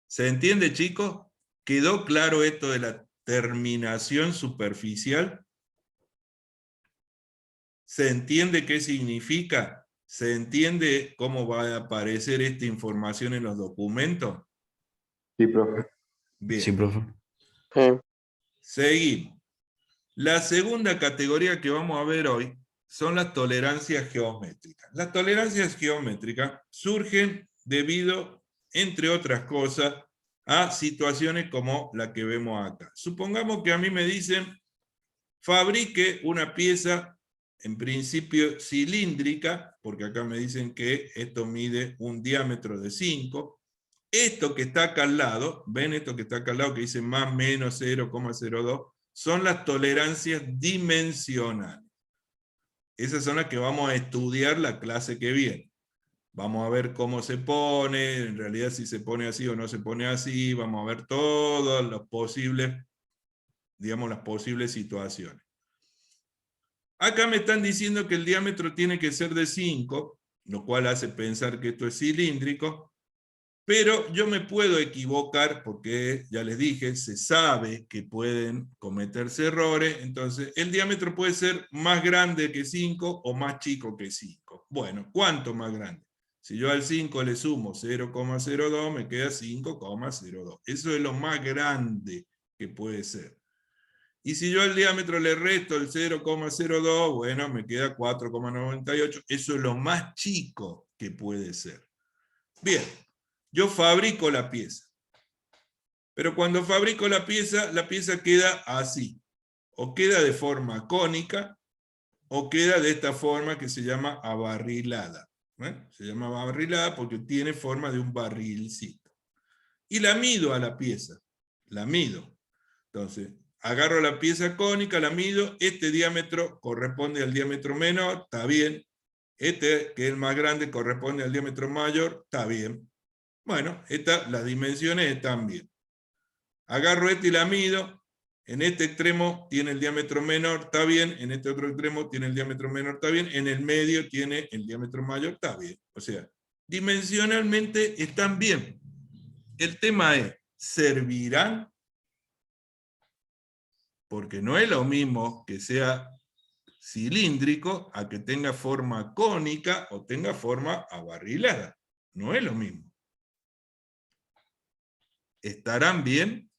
¿Se entiende, chicos? ¿Quedó claro esto de la terminación superficial? ¿Se entiende qué significa? ¿Se entiende cómo va a aparecer esta información en los documentos? Sí, profe. Bien. Sí, profe. Sí. Seguimos. La segunda categoría que vamos a ver hoy son las tolerancias geométricas. Las tolerancias geométricas surgen debido, entre otras cosas, a situaciones como la que vemos acá. Supongamos que a mí me dicen, fabrique una pieza, en principio cilíndrica, porque acá me dicen que esto mide un diámetro de 5. Esto que está acá al lado, ven esto que está acá al lado que dice más menos 0,02, son las tolerancias dimensionales. Esas son las que vamos a estudiar la clase que viene. Vamos a ver cómo se pone, en realidad si se pone así o no se pone así, vamos a ver todas las posibles, digamos, las posibles situaciones. Acá me están diciendo que el diámetro tiene que ser de 5, lo cual hace pensar que esto es cilíndrico, pero yo me puedo equivocar porque, ya les dije, se sabe que pueden cometerse errores, entonces el diámetro puede ser más grande que 5 o más chico que 5. Bueno, ¿cuánto más grande? Si yo al 5 le sumo 0,02, me queda 5,02. Eso es lo más grande que puede ser. Y si yo al diámetro le resto el 0,02, bueno, me queda 4,98. Eso es lo más chico que puede ser. Bien. Yo fabrico la pieza. Pero cuando fabrico la pieza queda así. O queda de forma cónica, o queda de esta forma que se llama abarrilada. Se llama abarrilada porque tiene forma de un barrilcito. Y la mido a la pieza. La mido. Entonces, agarro la pieza cónica, la mido. Este diámetro corresponde al diámetro menor, está bien. Este, que es el más grande, corresponde al diámetro mayor, está bien. Bueno, las dimensiones están bien. Agarro este y la mido. En este extremo tiene el diámetro menor, está bien. En este otro extremo tiene el diámetro menor, está bien. En el medio tiene el diámetro mayor, está bien. O sea, dimensionalmente están bien. El tema es, ¿servirán? Porque no es lo mismo que sea cilíndrico a que tenga forma cónica o tenga forma abarrilada. No es lo mismo. ¿estarán bien?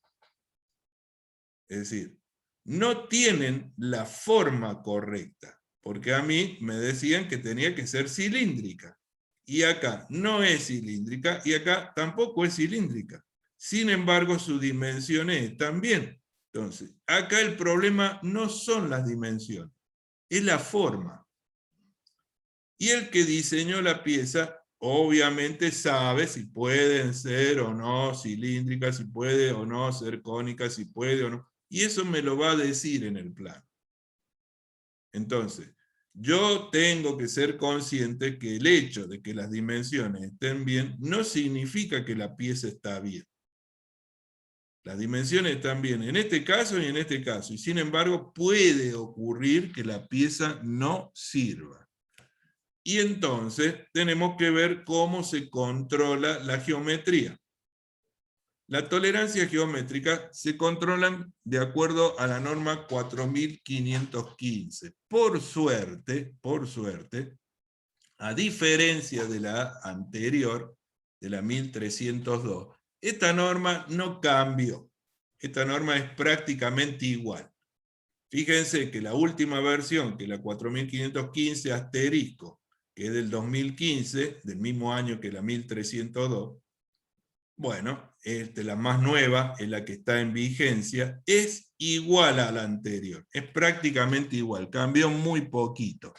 Es decir, no tienen la forma correcta, porque a mí me decían que tenía que ser cilíndrica, y acá no es cilíndrica, y acá tampoco es cilíndrica. Sin embargo, sus dimensiones están bien. Entonces, acá el problema no son las dimensiones, es la forma. Y el que diseñó la pieza, obviamente sabe si pueden ser o no cilíndricas, si puede o no ser cónicas, si puede o no. Y eso me lo va a decir en el plano. Entonces, yo tengo que ser consciente que el hecho de que las dimensiones estén bien no significa que la pieza está bien. Las dimensiones están bien en este caso y en este caso. Y sin embargo, puede ocurrir que la pieza no sirva. Y entonces tenemos que ver cómo se controla la geometría. La tolerancia geométrica se controlan de acuerdo a la norma 4515. Por suerte, a diferencia de la anterior, de la 1302, esta norma no cambió. Esta norma es prácticamente igual. Fíjense que la última versión, que es la 4515 asterisco, que es del 2015, del mismo año que la 1302, bueno, la más nueva, es la que está en vigencia, es igual a la anterior, es prácticamente igual, cambió muy poquito.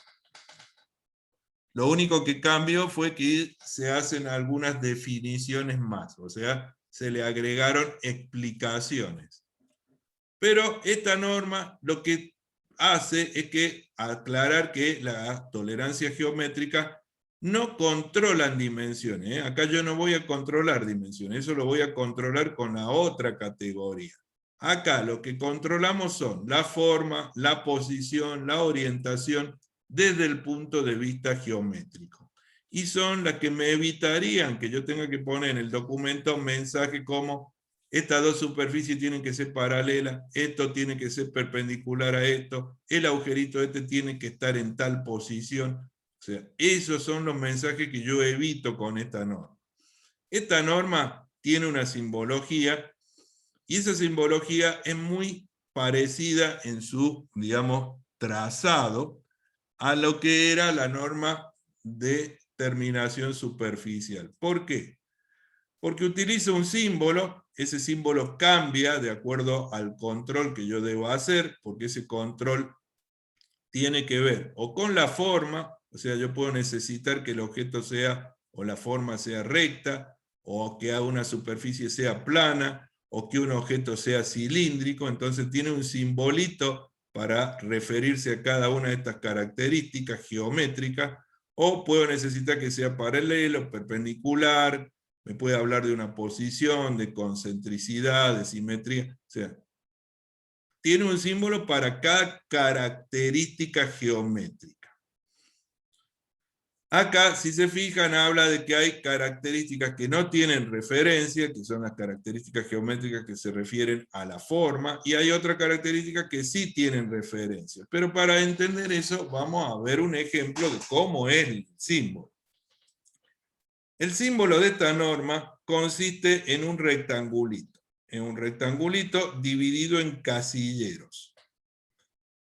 Lo único que cambió fue que se hacen algunas definiciones más, o sea, se le agregaron explicaciones. Pero esta norma lo que hace es que aclarar que la tolerancia geométrica no controlan dimensiones, ¿eh? Acá yo no voy a controlar dimensiones, eso lo voy a controlar con la otra categoría. Acá lo que controlamos son la forma, la posición, la orientación desde el punto de vista geométrico. Y son las que me evitarían que yo tenga que poner en el documento un mensaje como: estas dos superficies tienen que ser paralelas, esto tiene que ser perpendicular a esto, el agujerito este tiene que estar en tal posición. O sea, esos son los mensajes que yo evito con esta norma. Esta norma tiene una simbología, y esa simbología es muy parecida en su, digamos, trazado a lo que era la norma de terminación superficial. ¿Por qué? Porque utiliza un símbolo, ese símbolo cambia de acuerdo al control que yo debo hacer, porque ese control tiene que ver o con la forma, o sea, yo puedo necesitar que el objeto sea, o la forma sea recta, o que una superficie sea plana, o que un objeto sea cilíndrico, entonces tiene un simbolito para referirse a cada una de estas características geométricas, o puedo necesitar que sea paralelo, perpendicular, me puede hablar de una posición, de concentricidad, de simetría, o sea, tiene un símbolo para cada característica geométrica. Acá, si se fijan, habla de que hay características que no tienen referencia, que son las características geométricas que se refieren a la forma, y hay otras características que sí tienen referencia. Pero para entender eso, vamos a ver un ejemplo de cómo es el símbolo. El símbolo de esta norma consiste en un rectangulito. En un rectangulito dividido en casilleros.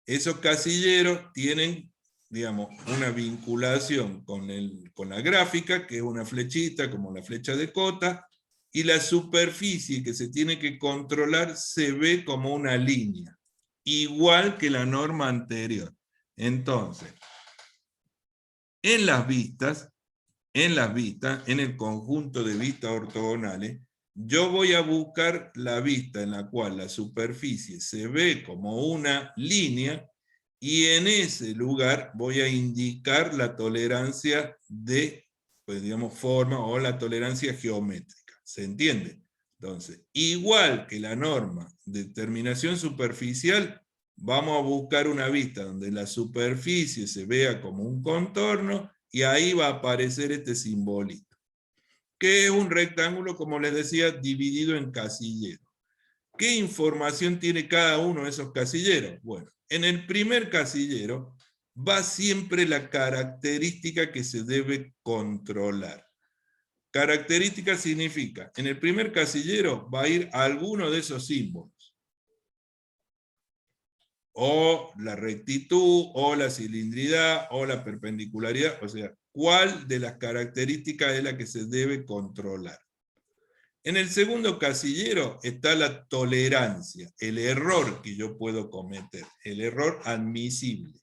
Esos casilleros tienen, digamos, una vinculación con la gráfica, que es una flechita, como la flecha de cota, y la superficie que se tiene que controlar se ve como una línea, igual que la norma anterior. Entonces, en las vistas, en el conjunto de vistas ortogonales, yo voy a buscar la vista en la cual la superficie se ve como una línea, y en ese lugar voy a indicar la tolerancia de, pues digamos, forma, o la tolerancia geométrica. ¿Se entiende? Entonces, igual que la norma de terminación superficial, vamos a buscar una vista donde la superficie se vea como un contorno, y ahí va a aparecer este simbolito, que es un rectángulo, como les decía, dividido en casilleros. ¿Qué información tiene cada uno de esos casilleros? Bueno, en el primer casillero va siempre la característica que se debe controlar. Característica significa, en el primer casillero va a ir alguno de esos símbolos. O la rectitud, o la cilindridad, o la perpendicularidad, o sea, ¿cuál de las características es la que se debe controlar? En el segundo casillero está la tolerancia, el error que yo puedo cometer, el error admisible.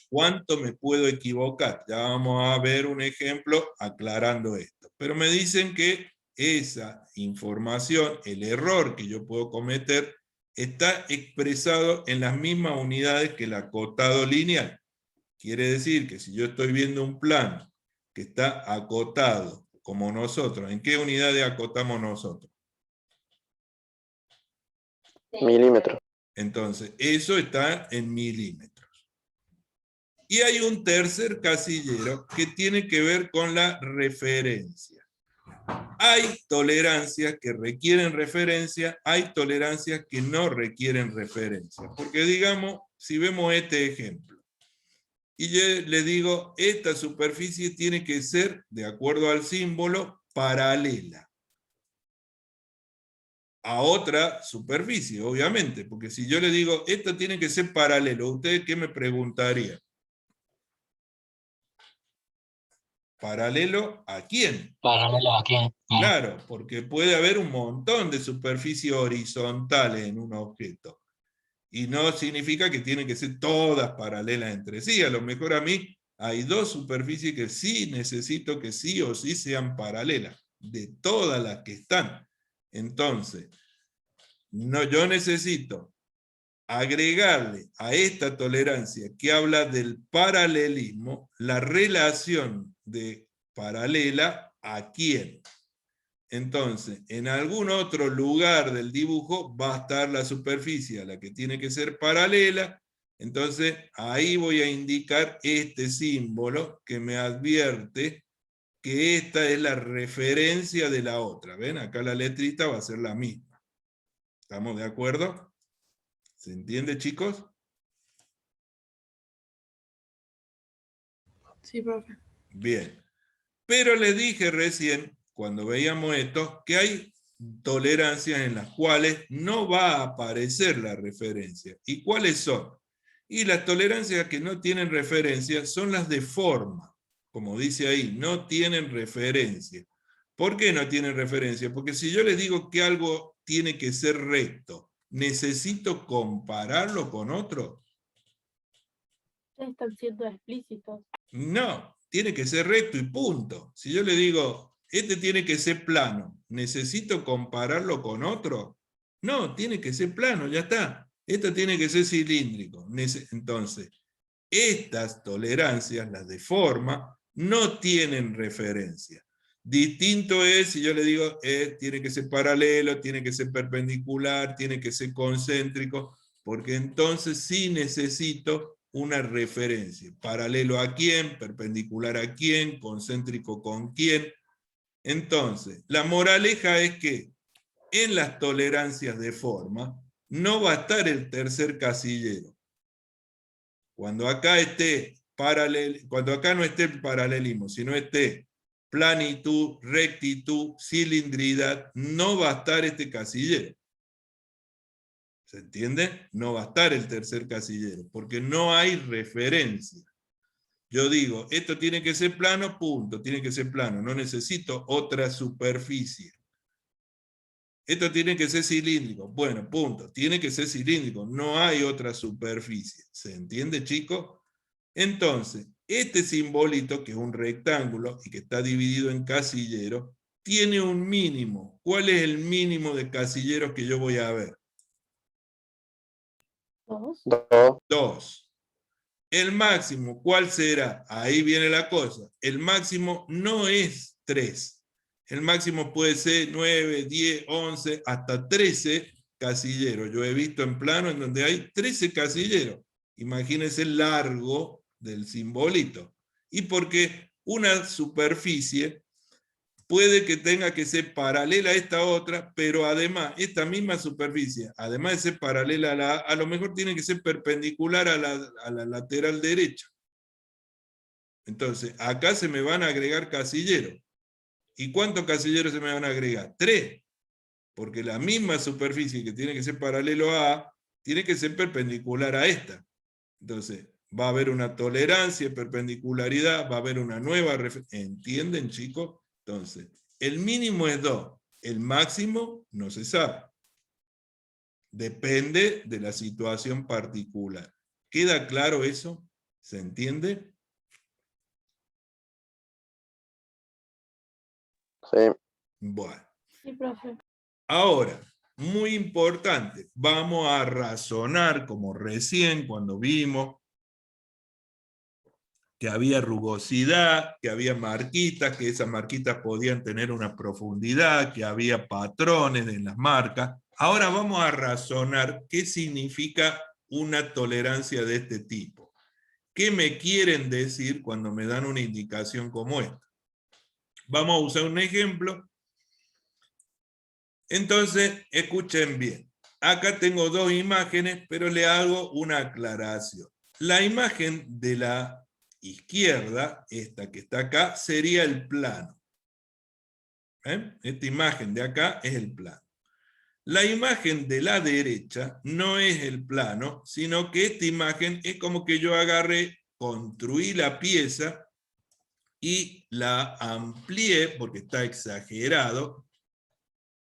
¿Cuánto me puedo equivocar? Ya vamos a ver un ejemplo aclarando esto. Pero me dicen que esa información, el error que yo puedo cometer, está expresado en las mismas unidades que el acotado lineal. Quiere decir que si yo estoy viendo un plano que está acotado, como nosotros, ¿en qué unidades acotamos nosotros? Milímetros. Entonces, eso está en milímetros. Y hay un tercer casillero que tiene que ver con la referencia. Hay tolerancias que requieren referencia, hay tolerancias que no requieren referencia. Porque digamos, si vemos este ejemplo, y yo le digo, esta superficie tiene que ser, de acuerdo al símbolo, paralela a otra superficie, obviamente, porque si yo le digo, esto tiene que ser paralelo, ¿ustedes qué me preguntarían? ¿Paralelo a quién? Paralelo a quién. Claro, porque puede haber un montón de superficies horizontales en un objeto. Y no significa que tienen que ser todas paralelas entre sí. A lo mejor a mí hay dos superficies que sí necesito que sí o sí sean paralelas, de todas las que están. Entonces, yo necesito agregarle a esta tolerancia que habla del paralelismo, la relación de paralela a quién. Entonces, en algún otro lugar del dibujo va a estar la superficie a la que tiene que ser paralela, entonces ahí voy a indicar este símbolo que me advierte que esta es la referencia de la otra. ¿Ven? Acá la letrita va a ser la misma. ¿Estamos de acuerdo? ¿Se entiende, chicos? Sí, profe. Bien. Pero les dije recién, cuando veíamos esto, que hay tolerancias en las cuales no va a aparecer la referencia. ¿Y cuáles son? Y las tolerancias que no tienen referencia son las de forma. Como dice ahí, no tienen referencia. ¿Por qué no tienen referencia? Porque si yo les digo que algo tiene que ser recto, ¿necesito compararlo con otro? Ya están siendo explícitos. No, tiene que ser recto y punto. Si yo le digo, este tiene que ser plano, ¿necesito compararlo con otro? No, tiene que ser plano, ya está. Esto tiene que ser cilíndrico. Entonces, estas tolerancias, las de forma, no tienen referencia. Distinto es si yo le digo, tiene que ser paralelo, tiene que ser perpendicular, tiene que ser concéntrico, porque entonces sí necesito una referencia. Paralelo a quién, perpendicular a quién, concéntrico con quién. Entonces, la moraleja es que en las tolerancias de forma no va a estar el tercer casillero. Cuando acá no esté el paralelismo, sino esté planitud, rectitud, cilindridad, no va a estar este casillero. ¿Se entiende? No va a estar el tercer casillero, porque no hay referencia. Yo digo, esto tiene que ser plano, punto, tiene que ser plano, no necesito otra superficie. Esto tiene que ser cilíndrico, bueno, punto, tiene que ser cilíndrico, no hay otra superficie. ¿Se entiende, chicos? Entonces, este simbolito, que es un rectángulo y que está dividido en casilleros, tiene un mínimo. ¿Cuál es el mínimo de casilleros que yo voy a ver? 2. 2. 2. El máximo, ¿cuál será? Ahí viene la cosa. El máximo no es 3. El máximo puede ser 9, 10, 11, hasta 13 casilleros. Yo he visto en plano en donde hay 13 casilleros. Imagínense el largo del simbolito. Y porque una superficie puede que tenga que ser paralela a esta otra, pero además, esta misma superficie, además de ser paralela a lo mejor tiene que ser perpendicular a la lateral derecha. Entonces, acá se me van a agregar casilleros. ¿Y cuántos casilleros se me van a agregar? 3. Porque la misma superficie que tiene que ser paralelo a A, tiene que ser perpendicular a esta. Entonces, va a haber una tolerancia, perpendicularidad, va a haber una nueva referencia. ¿Entienden, chicos? Entonces, el mínimo es 2, el máximo no se sabe. Depende de la situación particular. ¿Queda claro eso? ¿Se entiende? Sí. Bueno. Sí, profe. Ahora, muy importante, vamos a razonar como recién cuando vimos que había rugosidad, que había marquitas, que esas marquitas podían tener una profundidad, que había patrones en las marcas. Ahora vamos a razonar qué significa una tolerancia de este tipo. ¿Qué me quieren decir cuando me dan una indicación como esta? Vamos a usar un ejemplo. Entonces, escuchen bien. Acá tengo 2 imágenes, pero le hago una aclaración. La imagen de la izquierda, esta que está acá, sería el plano. Esta imagen de acá es el plano. La imagen de la derecha no es el plano, sino que esta imagen es como que yo agarré, construí la pieza y la amplié, porque está exagerado,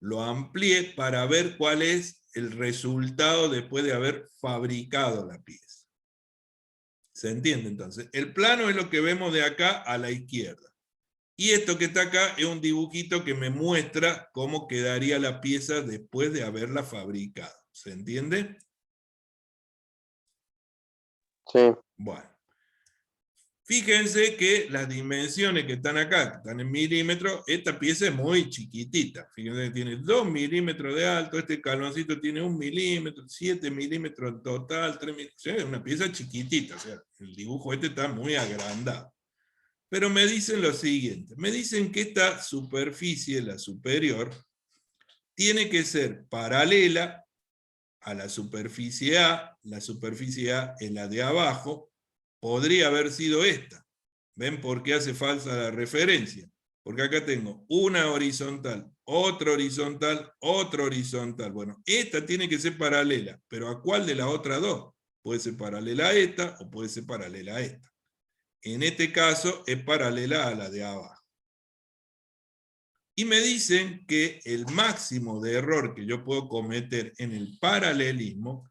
lo amplié para ver cuál es el resultado después de haber fabricado la pieza. ¿Se entiende entonces? El plano es lo que vemos de acá a la izquierda. Y esto que está acá es un dibujito que me muestra cómo quedaría la pieza después de haberla fabricado. ¿Se entiende? Sí. Bueno. Fíjense que las dimensiones que están acá, que están en milímetros, esta pieza es muy chiquitita. Fíjense que tiene 2 milímetros de alto, este escaloncito tiene 1 milímetro, 7 milímetros en total, 3 milímetros. O sea, es una pieza chiquitita, o sea, el dibujo este está muy agrandado. Pero me dicen lo siguiente, me dicen que esta superficie, la superior, tiene que ser paralela a la superficie A es la de abajo, podría haber sido esta. ¿Ven por qué hace falsa la referencia? Porque acá tengo una horizontal, otra horizontal, otra horizontal. Bueno, esta tiene que ser paralela, pero ¿a cuál de las otras 2? Puede ser paralela a esta o puede ser paralela a esta. En este caso es paralela a la de abajo. Y me dicen que el máximo de error que yo puedo cometer en el paralelismo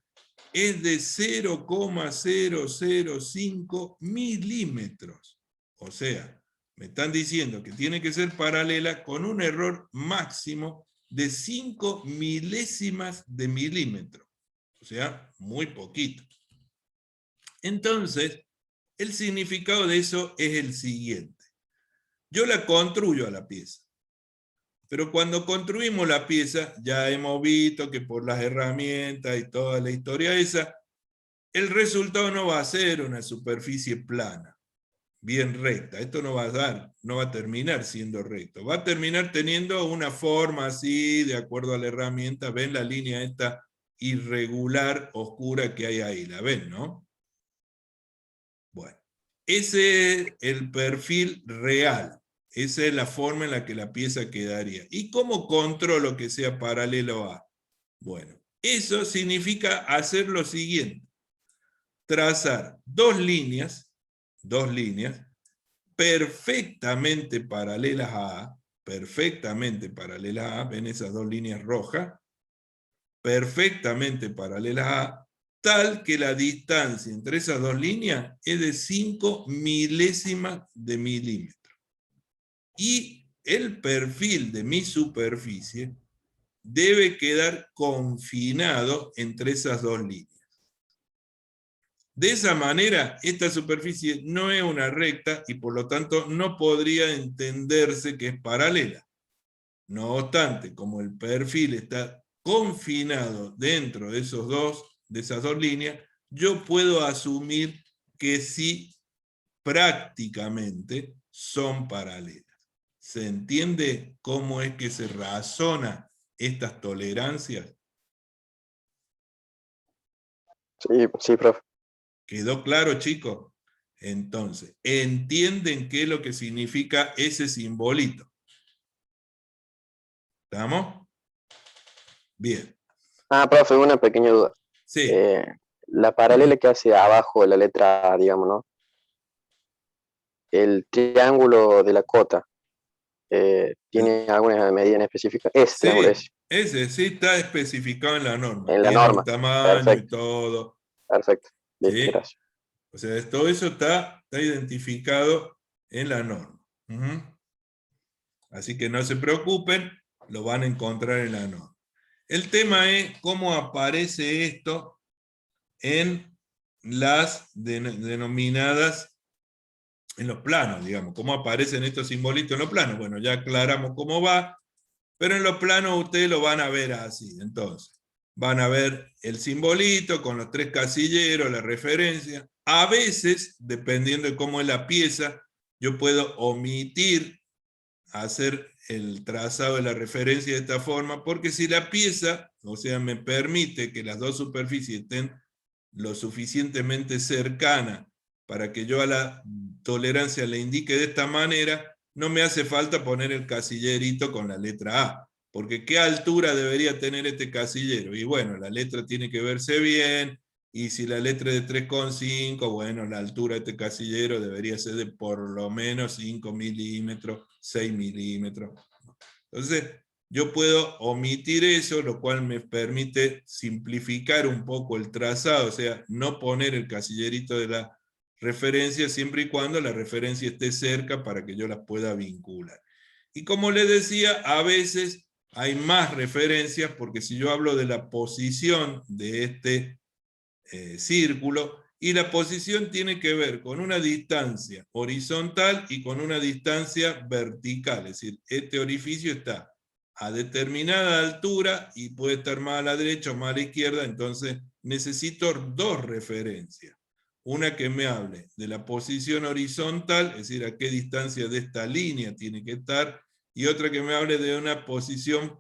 es de 0,005 milímetros. O sea, me están diciendo que tiene que ser paralela con un error máximo de 5 milésimas de milímetro. O sea, muy poquito. Entonces, el significado de eso es el siguiente. Yo la construyo a la pieza. Pero cuando construimos la pieza, ya hemos visto que por las herramientas y toda la historia esa, el resultado no va a ser una superficie plana, bien recta. Esto no va a terminar siendo recto. Va a terminar teniendo una forma así, de acuerdo a la herramienta. ¿Ven la línea esta irregular, oscura que hay ahí? ¿La ven, no? Bueno, ese es el perfil real. Esa es la forma en la que la pieza quedaría. ¿Y cómo controlo que sea paralelo a? Bueno, eso significa hacer lo siguiente. Trazar dos líneas perfectamente paralelas a A, ven esas 2 líneas rojas, perfectamente paralelas a A, tal que la distancia entre esas 2 líneas es de 5 milésimas de milímetro. Y el perfil de mi superficie debe quedar confinado entre esas 2 líneas. De esa manera, esta superficie no es una recta y por lo tanto no podría entenderse que es paralela. No obstante, como el perfil está confinado dentro de esas dos líneas, yo puedo asumir que sí, prácticamente son paralelas. ¿Se entiende cómo es que se razona estas tolerancias? Sí, profe. ¿Quedó claro, chicos? Entonces, ¿entienden qué es lo que significa ese simbolito? ¿Estamos? Bien. Ah, profe, una pequeña duda. Sí, La paralela que hace abajo de la letra A, digamos, ¿no? El triángulo de la cota, ¿tiene alguna medida en específica? Ese triángulo sí, es ese sí está especificado en la norma. en la Tiene un norma. tamaño y Perfecto, todo. perfecto. Listo, ¿Sí? gracias. O sea, todo eso está identificado en la norma. Ujú. Así que no se preocupen, lo van a encontrar en la norma. El tema es cómo aparece esto en las denominadas, en los planos, digamos, cómo aparecen estos simbolitos en los planos. Bueno, ya aclaramos cómo va, pero en los planos ustedes lo van a ver así. Entonces, van a ver el simbolito con los 3 casilleros, la referencia. A veces, dependiendo de cómo es la pieza, yo puedo omitir hacer el trazado de la referencia de esta forma, porque si la pieza, o sea, me permite que las dos superficies estén lo suficientemente cercanas para que yo a la tolerancia le indique de esta manera, no me hace falta poner el casillerito con la letra A, porque ¿qué altura debería tener este casillero? Y bueno, la letra tiene que verse bien, y si la letra es de 3,5, bueno, la altura de este casillero debería ser de por lo menos 5 milímetros, 6 milímetros. Entonces, yo puedo omitir eso, lo cual me permite simplificar un poco el trazado, o sea, no poner el casillerito de la referencia siempre y cuando la referencia esté cerca para que yo las pueda vincular. Y como les decía, a veces hay más referencias, porque si yo hablo de la posición de este círculo, y la posición tiene que ver con una distancia horizontal y con una distancia vertical, es decir, este orificio está a determinada altura y puede estar más a la derecha o más a la izquierda, entonces necesito 2 referencias. Una que me hable de la posición horizontal, es decir, a qué distancia de esta línea tiene que estar, y otra que me hable de una posición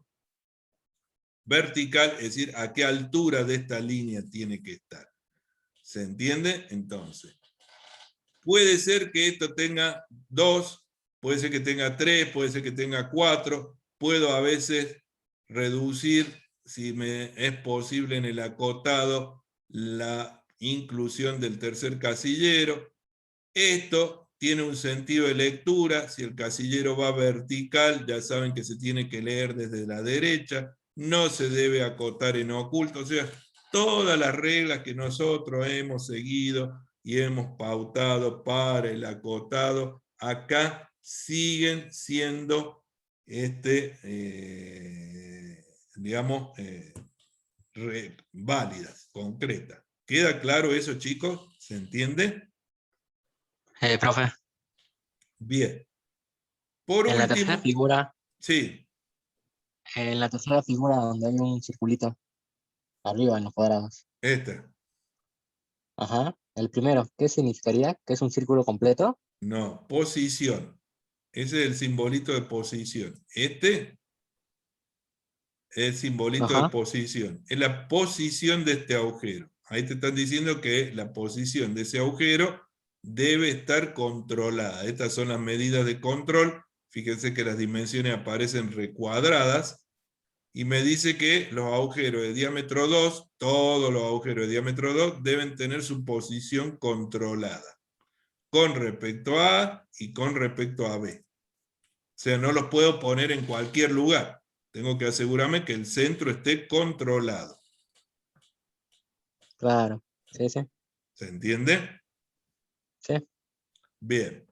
vertical, es decir, a qué altura de esta línea tiene que estar. ¿Se entiende? Entonces, puede ser que esto tenga 2, puede ser que tenga 3, puede ser que tenga 4, puedo a veces reducir, si me es posible en el acotado, la inclusión del tercer casillero. Esto tiene un sentido de lectura, si el casillero va vertical, ya saben que se tiene que leer desde la derecha, no se debe acotar en oculto, o sea, todas las reglas que nosotros hemos seguido y hemos pautado para el acotado, acá siguen siendo, digamos, válidas, concretas. ¿Queda claro eso, chicos? ¿Se entiende? Profe, Bien. Por en la último, tercera figura, sí, donde hay un circulito arriba en los cuadrados. esta. Ajá. El primero, ¿qué significaría? ¿Que es un círculo completo? No, posición. Ese es el simbolito de posición. Este es el simbolito de Ajá. posición. Es la posición de este agujero. Ahí te están diciendo que la posición de ese agujero debe estar controlada. Estas son las medidas de control. Fíjense que las dimensiones aparecen recuadradas. Y me dice que los agujeros de diámetro 2, todos los agujeros de diámetro 2, deben tener su posición controlada, con respecto a A y con respecto a B. O sea, no los puedo poner en cualquier lugar. Tengo que asegurarme que el centro esté controlado. Claro. Sí, sí. ¿Se entiende? Sí. Bien.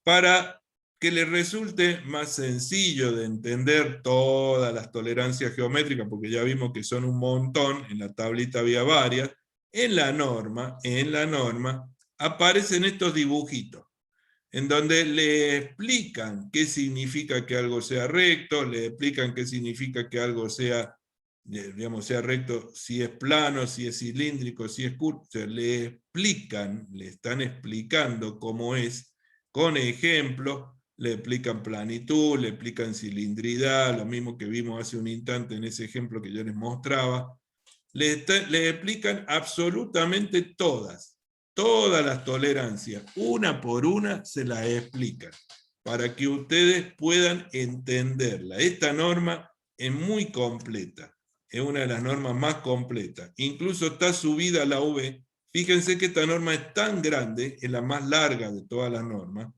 Para que les resulte más sencillo de entender todas las tolerancias geométricas, porque ya vimos que son un montón, en la tablita había varias, en la norma aparecen estos dibujitos, en donde le explican qué significa que algo sea recto, le explican qué significa que algo sea, digamos, sea recto, si es plano, si es cilíndrico, si es curvo, o sea, le explican, le están explicando cómo es, con ejemplos, le explican planitud, le explican cilindridad, lo mismo que vimos hace un instante en ese ejemplo que yo les mostraba, le explican absolutamente todas las tolerancias, una por una se las explican, para que ustedes puedan entenderla. Esta norma es muy completa. Es una de las normas más completas. Incluso está subida a la UB. Fíjense que esta norma es tan grande, es la más larga de todas las normas,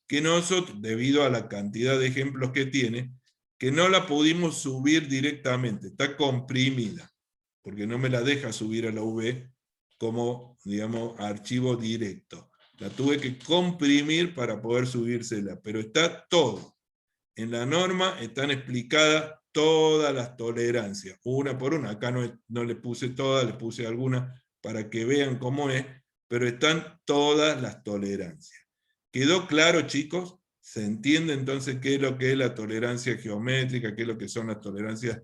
que nosotros, debido a la cantidad de ejemplos que tiene, que no la pudimos subir directamente, está comprimida, porque no me la deja subir a la UB como, digamos, archivo directo. La tuve que comprimir para poder subírsela, pero está todo. En la norma están explicadas todas las tolerancias, una por una. Acá no le puse todas, le puse algunas para que vean cómo es, pero están todas las tolerancias. ¿Quedó claro, chicos? ¿Se entiende entonces qué es lo que es la tolerancia geométrica, qué es lo que son las tolerancias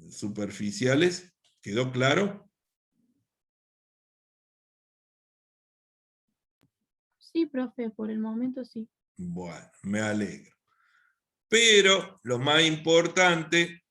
superficiales? ¿Quedó claro? Sí, profe, por el momento sí. Bueno, me alegro. Pero lo más importante